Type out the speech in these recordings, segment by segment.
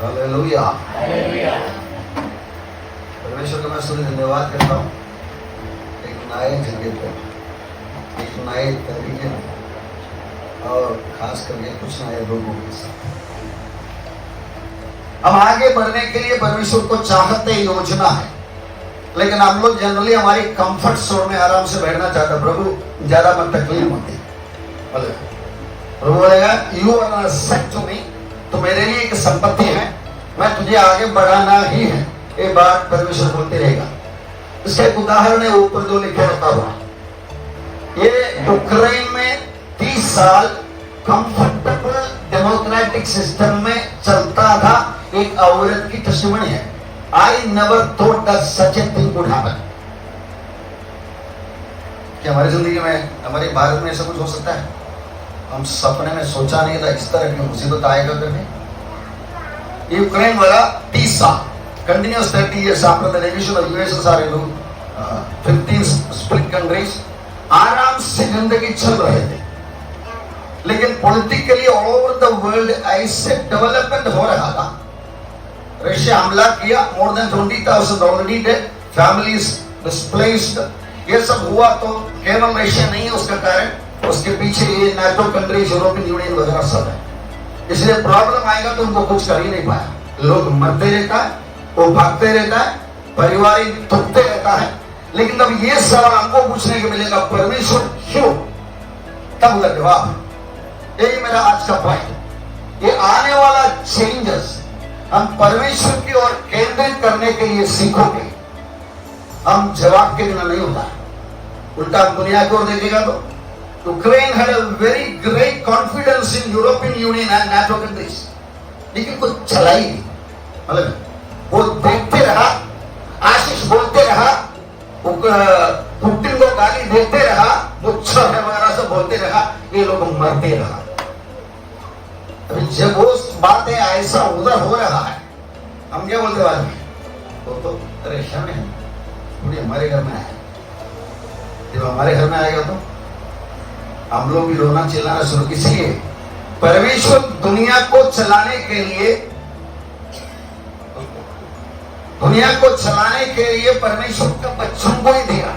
Hallelujah. परमेश्वर का मैं शुरू धन्यवाद करता हूँ एक नए जगह पर, एक नए तरीके में और खास करके कुछ नए लोगों के साथ हम आगे बढ़ने के लिए परमेश्वर को चाहते योजना है, लेकिन हम लोग जनरली हमारी कंफर्ट जोन में आराम से बैठना चाहते हैं। प्रभु ज्यादा मत तकलीफ मत दे। प्रभु बोलेगा you are set to me, तो मेरे लिए एक संपत्ति है, मैं तुझे आगे बढ़ाना ही है। ये बात परमेश्वर बोलते रहेगा। इसका एक उदाहरण है, ऊपर जो लिखे होता हुआ, ये यूक्रेन में 30 साल कंफर्टेबल डेमोक्रेटिक सिस्टम में चलता था। एक औरत की टेस्टिमनी है, I never thought that such a thing would happen. क्या हमारी जिंदगी में, हमारे भारत में ऐसा कुछ हो सकता है? हम सपने में सोचा नहीं था इस तरह की मुसीबत आएगा करके। यूक्रेन वाला 30 साल continuous 30 years after the division of USSR into 15 split countries आराम से जिंदगी चल रहे थे, लेकिन politically all over the world ऐसे डेवलपमेंट हो रहा था। रशिया हमला किया, more than 20,000 already dead, families displaced. ये सब हुआ तो केवल रशिया नहीं है उसका कारण, उसके पीछे ये नाटो कंट्रीज, यूरोपियन यूनियन वगैरह सब है। इसलिए प्रॉब्लम आएगा तो उनको कुछ कर ही नहीं पाया। लोग मरते रहता है, वो भागते रहता है, परिवार थकते रहता है। लेकिन तब ये सवाल हमको पूछने को मिलेगा, परमेश्वर क्यों? तब उसका जवाब, यही मेरा आज का पॉइंट। ये आने वाला चेंजेस हम परमेश्वर की ओर केंद्रित करने के लिए सीखोगे। हम जवाब के बिना नहीं होता, उल्टा हम दुनिया की ओर देखेगा तो Ukraine had a very great confidence in European Union and NATO countries, लेकिन कुछ चला ही नहीं। मतलब वो देखते रहा, आशीष बोलते रहा, पुतिन को गाली देते रहा, मुच्छर है वगैरह सब बोलते रहा, ये लोग मरते रहा। अभी जब वो बातें ऐसा उधर हो रहा है, हम क्या बोलते बाद में? वो तो परेशान है, थोड़ी हमारे घर में आए। जब हमारे घर में आएगा तो हम लोग भी रोना चिल्लाना शुरू। इसलिए परमेश्वर दुनिया को चलाने के लिए परमेश्वर का बच्चों को ही दिया।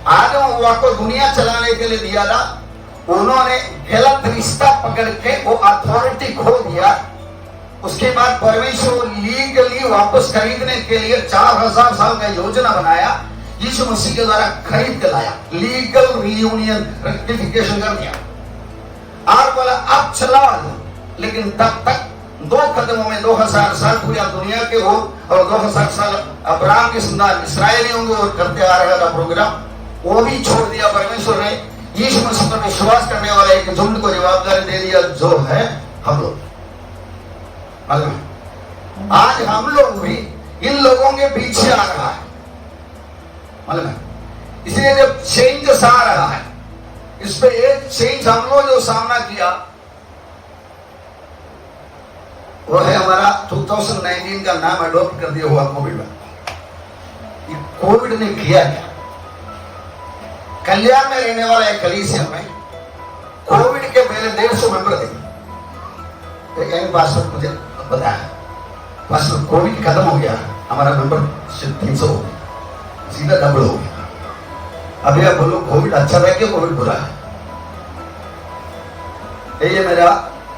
आदम हव्वा को दुनिया चलाने के लिए दिया था, उन्होंने गलत रिश्ता पकड़ के वो अथॉरिटी खो दिया। उसके बाद परमेश्वर लीगली वापस खरीदने के लिए 4000 साल का योजना बनाया, यीशु मसीह के द्वारा खरीद के लाया, लीगल रियूनियन रेक्टिफिकेशन कर दिया और बोला अब चला दो। लेकिन तब तक 2 कदमों में 2000 साल पूरी दुनिया के हो और 2000 साल अब्राहम के संतान इस्राएली होंगे और करते आ रहा था प्रोग्राम, वो भी छोड़ दिया परमेश्वर ने। यीशु मसीह पर विश्वास करने वाला एक झुंड को जवाबदारी दे दिया, जो है हम लोग। आज हम लोग भी इन लोगों के पीछे आ रहा है। इसलिए जब चेंजेस आ रहा है, इस पे एक चेंज हम लोग जो सामना किया वो है हमारा 2019 का नाम अडॉप्ट कर दिया हुआ कोविड में। कोविड ने किया क्या? कल्याण में रहने वाला एक कलीसिया में कोविड के पहले 150 मेंबर थे। एक पास्टर मुझे बताया, पास्टर कोविड खत्म हो गया, हमारा मेंबर 300 हो गया, सीधा डबल हो गया। अभी आप बोलो कोविड अच्छा था कि कोविड बुरा है? ये मेरा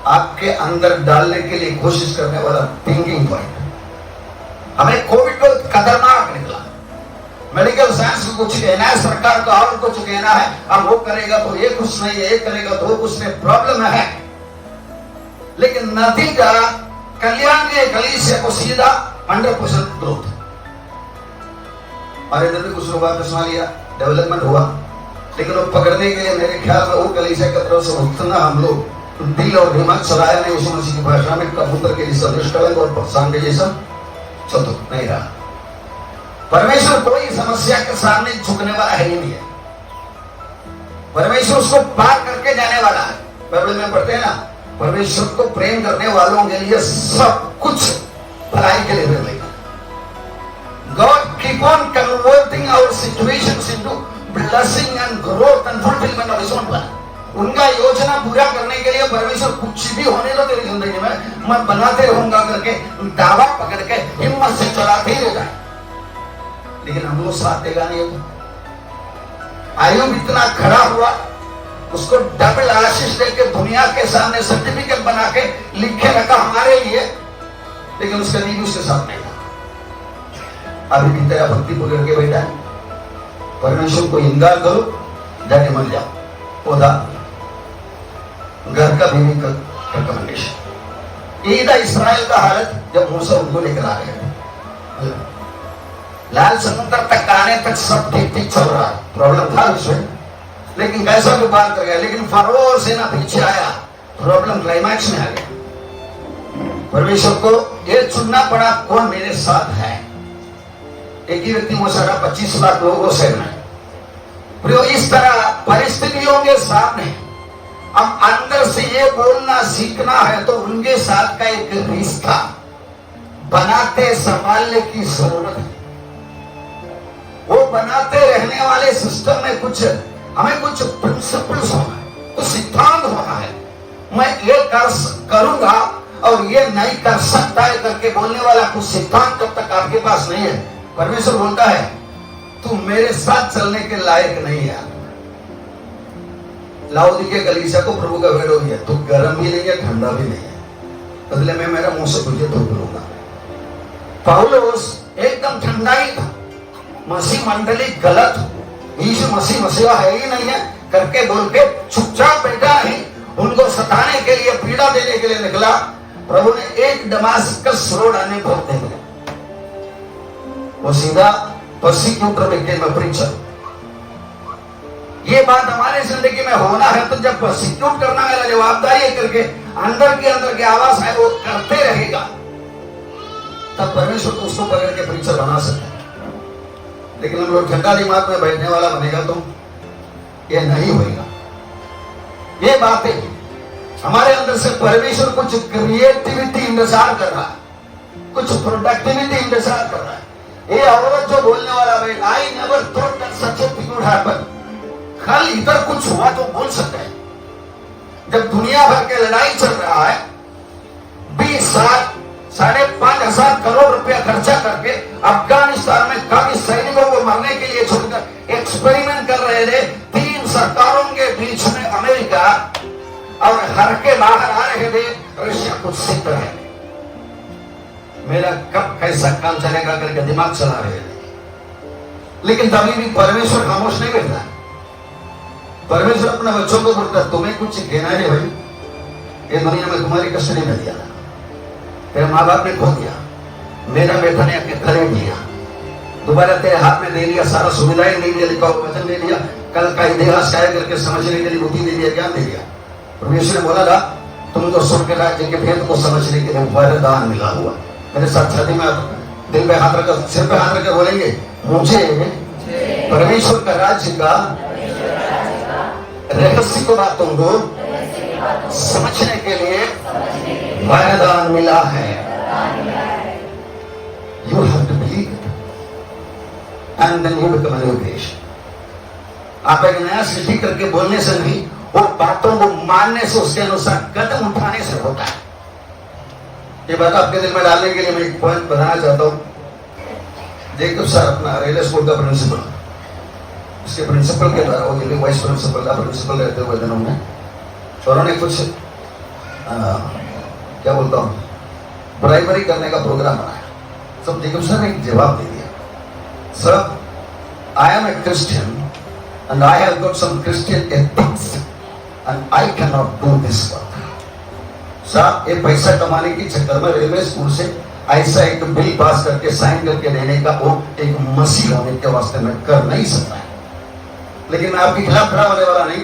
आपके अंदर डालने के लिए कोशिश करने वाला थिंकिंग पॉइंट। हमें कोविड को खतरनाक निकला। मेडिकल साइंस को कुछ कहना है, सरकार को और कुछ कहना है, अब वो करेगा तो ये कुछ नहीं, ये करेगा तो वो कुछ नहीं, प्रॉब्लम है। लेकिन नतीजा कल्याण के कलीसिया को सीधा 100% ग्रोथ। हमारे इधर भी कुछ लोग वापस आ लिया, डेवलपमेंट हुआ, लेकिन वो पकड़ने के लिए मेरे ख्याल में वो कलीसिया की तरफ से उतना हम लोग दिल और दिमाग चलाया नहीं। यीशु मसीह की भाषा में कबूतर के जैसा निष्कलंक और सांड के जैसा चतुर नहीं रहा। परमेश्वर कोई समस्या के सामने झुकने वाला है ही नहीं है। परमेश्वर उसको पार करके जाने वाला है। बाइबल में पढ़ते हैं ना, परमेश्वर को प्रेम करने वालों के लिए सब कुछ भलाई के लिए मिलेगा। God keep on converting our situations into blessing and growth and fulfillment of His own plan. उनका योजना पूरा करने के लिए परमेश्वर कुछ भी होने दो तेरी जिंदगी में, मैं बनाते रहूंगा करके दावा पकड़ के हिम्मत से चलाते ही रहता है। लेकिन हम लोग साथ देगा नहीं। आयुब इतना खड़ा हुआ, उसको डबल आशीष देके दुनिया के सामने सर्टिफिकेट बना के लिखे रखा हमारे लिए, लेकिन उसका नींव उसके साथ नहीं था। अभी भी तेरा भक्ति पूरी करके बैठा है, परमेश्वर को इंकार करो, जाके मर जाओ। पौधा घर का बीवी का रिकमेंडेशन। यही था इसराइल का हालत जब मूसा उनको लेकर आ गए। लाल समुद्र तक आने तक सब ठीक ठीक चल रहा है, प्रॉब्लम था उसमें, लेकिन कैसा भी पार कर गया। लेकिन फरो और सेना पीछे आया, प्रॉब्लम क्लाइमैक्स में आ गया। परमेश्वर को ये चुनना पड़ा कौन मेरे साथ है। एक ही व्यक्ति वो सारा 25 लाख लोगों से में इस तरह परिस्थितियों के सामने अब अंदर से ये बोलना सीखना है, तो उनके साथ का एक रिश्ता बनाते संभालने की जरूरत है। वो बनाते रहने वाले सिस्टम में कुछ हमें कुछ प्रिंसिपल्स होना है, कुछ सिद्धांत होना है। मैं ये करूंगा और ये नहीं कर सकता है करके बोलने वाला कुछ सिद्धांत जब तक आपके पास नहीं है, परमेश्वर बोलता है तू मेरे साथ चलने के लायक नहीं है। लाओदिकिया कलीसिया को प्रभु का भेड़ हो गया, तू गर्म भी नहीं है ठंडा भी नहीं है, बदले में मेरा मुंह से तुझे धूप लूंगा। पौलुस एकदम ठंडा ही था, मसीह मंडली गलत, यीशु मसीह मसीहा है ही नहीं है करके बोल के चुपचाप बैठा नहीं, उनको सताने के लिए पीड़ा देने के लिए निकला। प्रभु ने एक दमास्कस रोड आने को दे दिया, वो सीधा परसिक्यूटर में प्रीचर। ये बात हमारे जिंदगी में होना है, तो जब परसिक्यूट करना मेरा जवाबदारी है करके अंदर की आवाज है वो करते रहेगा, तब परमेश्वर को उसको पकड़ के प्रीचर बना सकते हैं। लेकिन हम लोग ठंडा दिमाग में बैठने वाला बनेगा तो ये नहीं होगा। ये बातें हमारे अंदर से परमेश्वर कुछ क्रिएटिविटी इंतजार कर रहा है, कुछ प्रोडक्टिविटी इंतजार कर रहा है। ये औरत जो बोलने वाला भाई, I never thought that such a thing would happen, कल इधर कुछ हुआ तो बोल सकते हैं। जब दुनिया भर के लड़ाई चल रहा है, 20 साल 5,500 करोड़ रुपया खर्चा करके अफगानिस्तान में काफी सैनिकों को मरने के लिए छोड़कर एक्सपेरिमेंट कर रहे थे, 3 सरकारों के बीच में अमेरिका और हर के बाहर आ रहे थे रशिया कुछ सीख रहे थे। मेरा कब कैसा काम चलेगा करके दिमाग चला रहे थे। लेकिन तभी भी परमेश्वर खामोश नहीं बैठता। परमेश्वर अपने बच्चों को बोलता तुम्हें कुछ कहना है भाई, ये दुनिया में तुम्हारी कस्टडी में दिया, तेरे माँ बाप ने खो दिया, मेरा बेटा ने आके खरीद लिया, दोबारा तेरे हाथ में दे दिया, सारा सुविधाएं दे दिया, लिखा हुआ वचन दे दिया, कल का इतिहास क्या करके समझने के लिए बुद्धि दे दिया, ज्ञान दे दिया। परमेश्वर ने बोला था तुमको स्वर्ग के राज्य के भेद को समझने के लिए वरदान मिला हुआ। मेरे साथ छाती में दिल पे हाथ रखकर, सिर पे हाथ रखकर बोलेंगे, मुझे परमेश्वर का राज्य का रहस्य को बातों को समझने के लिए वरदान मिला है। You have to believe it, and then you become a new creation. आप एक नया सृष्टि करके बोलने से नहीं, वो बातों को मानने से, उसके अनुसार कदम उठाने से होता है। ये बात आपके दिल में डालने के लिए मैं एक पॉइंट बताना चाहता हूँ। जेकब सर अपना रेलवे स्कूल का प्रिंसिपल, उसके प्रिंसिपल के द्वारा वो वाइस प्रिंसिपल का प्रिंसिपल रहते हुए दिनों में उन्होंने कुछ क्या बोलता हूँ प्राइमरी करने का प्रोग्राम बनाया। सब जेकब सर ने एक जवाब दे दिया, sir I am a Christian and I have got some Christian ethics and I cannot do this work. साहब ये पैसा कमाने की चक्कर में रेलवे स्कूल से ऐसा एक बिल पास करके साइन करके देने का वो एक मसीह होने के वास्ते में कर नहीं सकता है। लेकिन मैं आपके खिलाफ खड़ा होने वाला नहीं,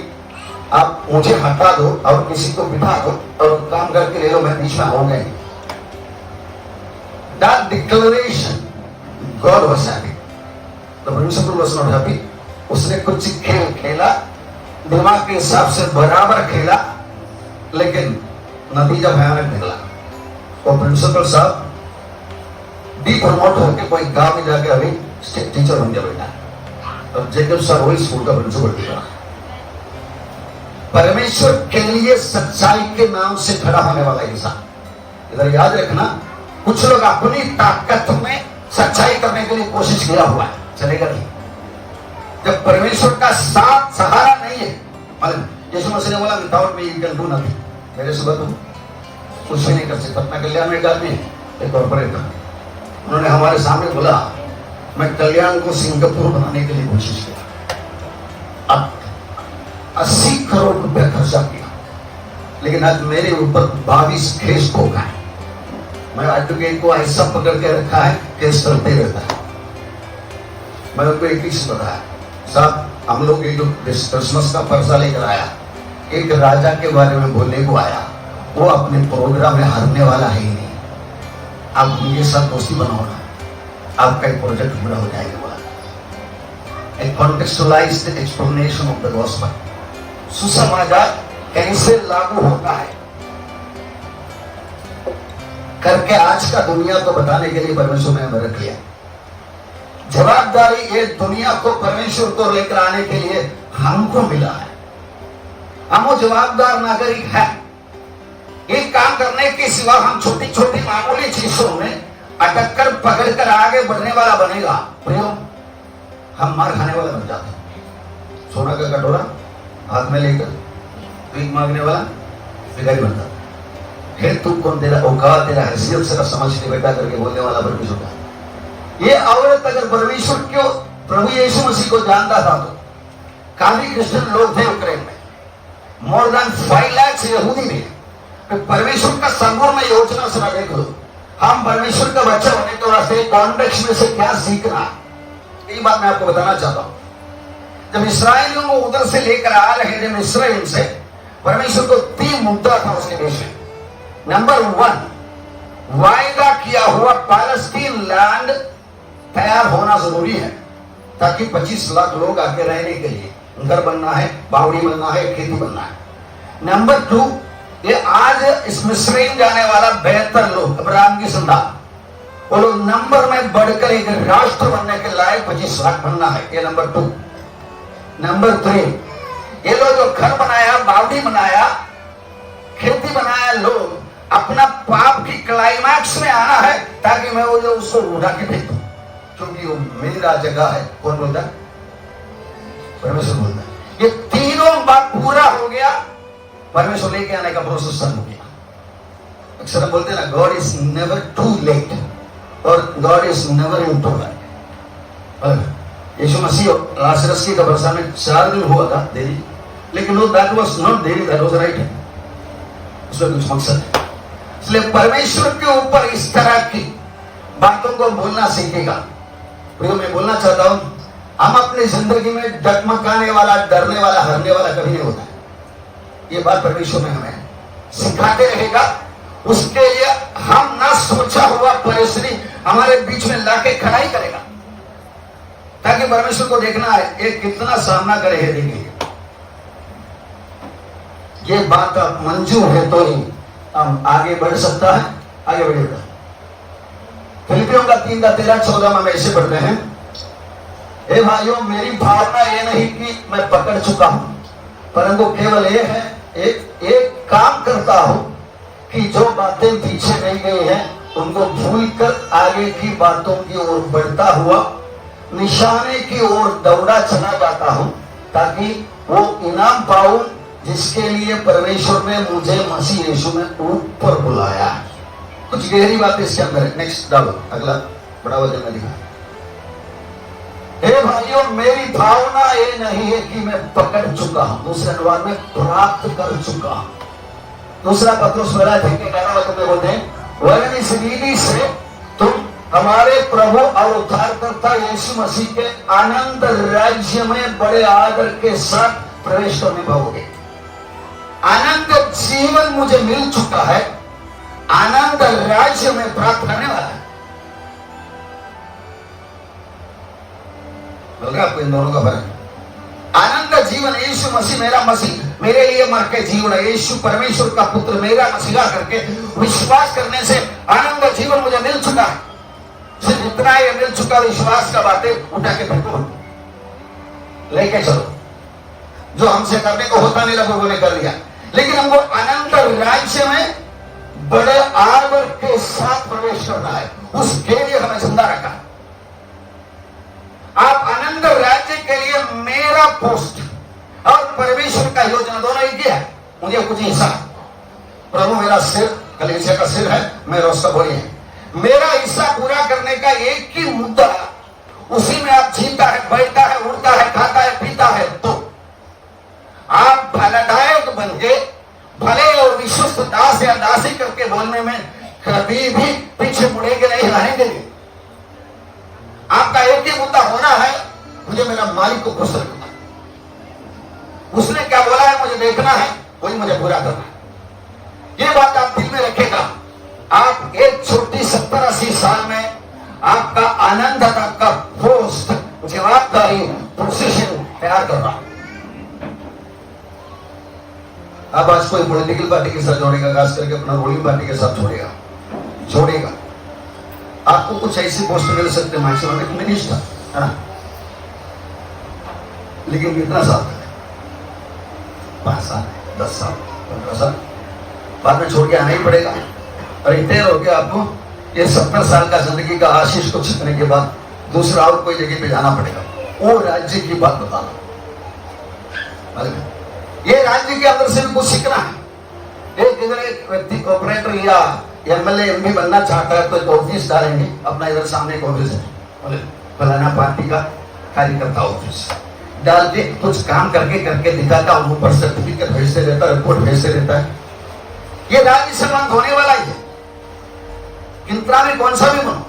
आप मुझे हटा दो और किसी को बिठा दो और काम करके ले लो, मैं बीच में आऊंगा नहीं। That declaration God was happy. The principal was not happy. उसने कुछ खेल खेला, दिमाग के हिसाब से बराबर खेला, लेकिन नतीजा भयानक निकला। वो प्रिंसिपल साहब डी प्रमोट होकर कोई गांव में जाके अभी स्टेट टीचर बन गया बेटा, और जेकब सर वही स्कूल का प्रिंसिपल दिया। परमेश्वर के लिए सच्चाई के नाम से खड़ा होने वाला इंसान। इधर याद रखना, कुछ लोग अपनी ताकत में सच्चाई करने के लिए कोशिश किया हुआ है, चलेगा नहीं। जब परमेश्वर का साथ सहारा नहीं है, मतलब यीशु मसीह ने बोला without me you can do nothing, मेरे सिवा तुम कुछ भी नहीं कर सकते। पटना कल्याण में एक आदमी, एक कॉर्पोरेट था, उन्होंने हमारे सामने बोला मैं कल्याण को सिंगापुर बनाने के लिए कोशिश किया, अब 80 करोड़ रुपया खर्चा किया, लेकिन आज मेरे ऊपर 22 केस हो गए। मैं एडवोकेट को ऐसा पकड़ के रखा है, केस चलते रहता है। मैंने उनको एक चीज बताया, साहब हम लोग एक क्रिसमस का पर्चा लेकर आया, एक राजा के बारे में बोलने को आया, वो अपने प्रोग्राम में हारने वाला है ही नहीं, आप उनके साथ दोस्ती बनाओ ना, आपका एक प्रोजेक्ट पूरा हो जाएगा। बोला एक कॉन्टेक्चुअलाइज्ड एक्सप्लेनेशन ऑफ द गॉस्पेल, सुसमाचार कैसे लागू होता है करके आज का दुनिया को बताने के लिए परमेश्वर ने हमें रख लिया। जवाबदारी ये दुनिया को परमेश्वर को लेकर आने के लिए हमको मिला है। हम वो जवाबदार नागरिक है। एक काम करने के सिवा हम छोटी छोटी मामूली चीजों में अटक कर पकड़ कर आगे बढ़ने वाला बनेगा, हम मार खाने वाला बन जाते हैं। सोना का कटोरा हाथ में लेकर भीख मांगने वाला भिखारी बनता। फिर तू कौन, तेरा औकात, तेरा हैसियत से समझ के बेटा करके बोलने वाला परमेश्वर का। ये औरत अगर परमेश्वर क्यों प्रभु यीशु मसीह को जानता था तो काफी क्रिश्चियन लोग थे यूक्रेन में, मोर देन 5 लाख यहूदी भी। तो परमेश्वर का संपूर्ण योजना सुना देख लो, हम परमेश्वर का बच्चा होने के वास्ते कॉन्टेक्स्ट में से क्या सीखना, ये बात मैं आपको बताना चाहता हूं। जब इस्राएलियों को उधर से लेकर आ रहे थे मिस्र से, परमेश्वर को 3 मुद्दा था उसके देश में। नंबर 1, वायदा किया हुआ पैलेस्टीन लैंड तैयार होना जरूरी है, ताकि 25 लाख लोग आके रहने के लिए घर बनना है, बावड़ी बनना है, खेती बनना है। नंबर 2, ये आज इस मिस्र जाने वाला बेहतर लोग, अब्राहम की संतान, वो लोग नंबर में बढ़कर एक राष्ट्र बनने के लायक 25 लाख बनना है, ये नंबर 2। नंबर 3, ये लोग जो घर बनाया, बावड़ी बनाया, खेती बनाया, लोग अपना पाप की क्लाइमैक्स में आना है, ताकि मैं वो जो उसको उड़ा के फेंक दूं, क्योंकि वो मेरा जगह है। कौन बोलता है? परमेश्वर बोलता है। ये तीनों बात पूरा हो गया, परमेश्वर लेके आने का प्रोसेस शुरू हो गया। अक्सर हम बोलते हैं ना, God is never too late और God is never in too late. Yeshu Masih Lazarus की कब्रिस्तान में 4 दिन हुआ था देरी, लेकिन वो दैट वाज नॉट देरी, दैट वाज राइट। उसमें कुछ मकसद है। इसलिए परमेश्वर के ऊपर इस तरह की बातों को बोलना सीखेगा। प्रियो, मैं बोलना चाहता हूं, हम अपनी जिंदगी में डगमगाने वाला, डरने वाला, हारने वाला कभी नहीं होता है। ये बात परमेश्वर ने हमें सिखाते रहेगा। उसके लिए हम ना सोचा हुआ परिस्थिति हमारे बीच में लाके खड़ा ही करेगा, ताकि परमेश्वर को देखना है ये कितना सामना करे है। देखिए, ये बात आप मंजूर है तो ही हम आगे बढ़ सकता है, आगे बढ़ेगा। फिलिपियों का 3:13-14 में ऐसे पढ़ते हैं, हे भाइयों, मेरी भावना ये नहीं कि मैं पकड़ चुका हूं, परंतु केवल ये है, एक काम करता हूं कि जो बातें पीछे रह गई हैं उनको भूलकर आगे की बातों की ओर बढ़ता हुआ निशाने की ओर दौड़ा चला जाता हूं, ताकि वो इनाम पाऊं जिसके लिए परमेश्वर ने मुझे मसीह यीशु में ऊपर बुलाया है। कुछ गहरी बात इसके अंदर है। नेक्स्ट डालो, अगला बड़ा वचन में लिखा, हे भाइयों, मेरी भावना ये नहीं है कि मैं पकड़ चुका हूं, दूसरे अनुवाद में प्राप्त कर चुका हूं। दूसरा पत्रुस वाला थे कि 11 वचन में बोलते हैं, वरन इस रीति से तुम हमारे प्रभु और उद्धारकर्ता यीशु मसीह के आनंद राज्य में बड़े आदर के साथ प्रवेश करने पाओगे। आनंद जीवन मुझे मिल चुका है, आनंद राज्य में प्राप्त करने वाला है। बोल आपको इन दोनों का फर्क। आनंद जीवन, यीशु मसीह मेरा मसीह मेरे लिए मर के जीवन है, यीशु परमेश्वर का पुत्र मेरा मसीहा करके विश्वास करने से आनंद जीवन मुझे मिल चुका है। सिर्फ इतना ही मिल चुका, विश्वास का बातें उठा के फेंको, लेके चलो। जो हमसे करने को होता नहीं लोगों ने कर लिया, लेकिन हमको अनंत राज्य में बड़े आडंबर के साथ प्रवेश करना है, उसके लिए हमें जिंदा रखा। आप अनंत राज्य के लिए मेरा पोस्ट और परमेश्वर का योजना दोनों एक ही है। मुझे कुछ हिस्सा, प्रभु मेरा सिर, कलीसिया का सिर है, मेरा उसका बॉडी है। मेरा हिस्सा पूरा करने का एक ही मुद्दा, उसी में आप जीता है, बैठता है, उड़ता है, खाता है, पीता है। तो आप फलदायक बन के भले और विश्वस्त दास या दासी करके बोलने में कभी भी पीछे मुड़ेंगे नहीं, रहेंगे नहीं। आपका एक ही मुद्दा होना है, मुझे मेरा मालिक को खुश रखना, उसने क्या बोला है मुझे देखना है, वही मुझे पूरा करना है। ये बात आप दिल में रखेगा। आप एक छोटी 70-80 साल में आपका आनंद, आपका पोस्ट, जवाबदारी, पोजीशन तैयार कर रहा। अब आज कोई पॉलिटिकल पार्टी के साथ जोड़ेगा, खास करके अपना रूलिंग पार्टी के साथ जोड़ेगा। आपको कुछ ऐसी पोस्ट मिल सकते, मैक्सिमम एक मिनिस्टर है ना, लेकिन कितना साल तक? 5 साल, 10 साल, 15 साल, बाद में छोड़ के आना ही पड़ेगा। और इतने हो गया आपको ये 70 साल का जिंदगी का आशीष को छिपने के बाद दूसरा और कोई जगह पे जाना पड़ेगा। वो राज्य की बात बताना, ये राज्य के अंदर से भी कुछ सीखना है। इधर एक व्यक्ति कॉर्पोरेटर या एमएलए एमपी बनना चाहता है तो एक ऑफिस डालेंगे अपना, इधर सामने एक ऑफिस है, फलाना पार्टी का कार्यकर्ता ऑफिस डाल के कुछ काम करके दिखाता और ऊपर सर्टिफिकेट भेजते रहता, रिपोर्ट भेजते रहता है। ये राज्य संबंध होने वाला ही है, किंतरा में कौन सा भी बनो।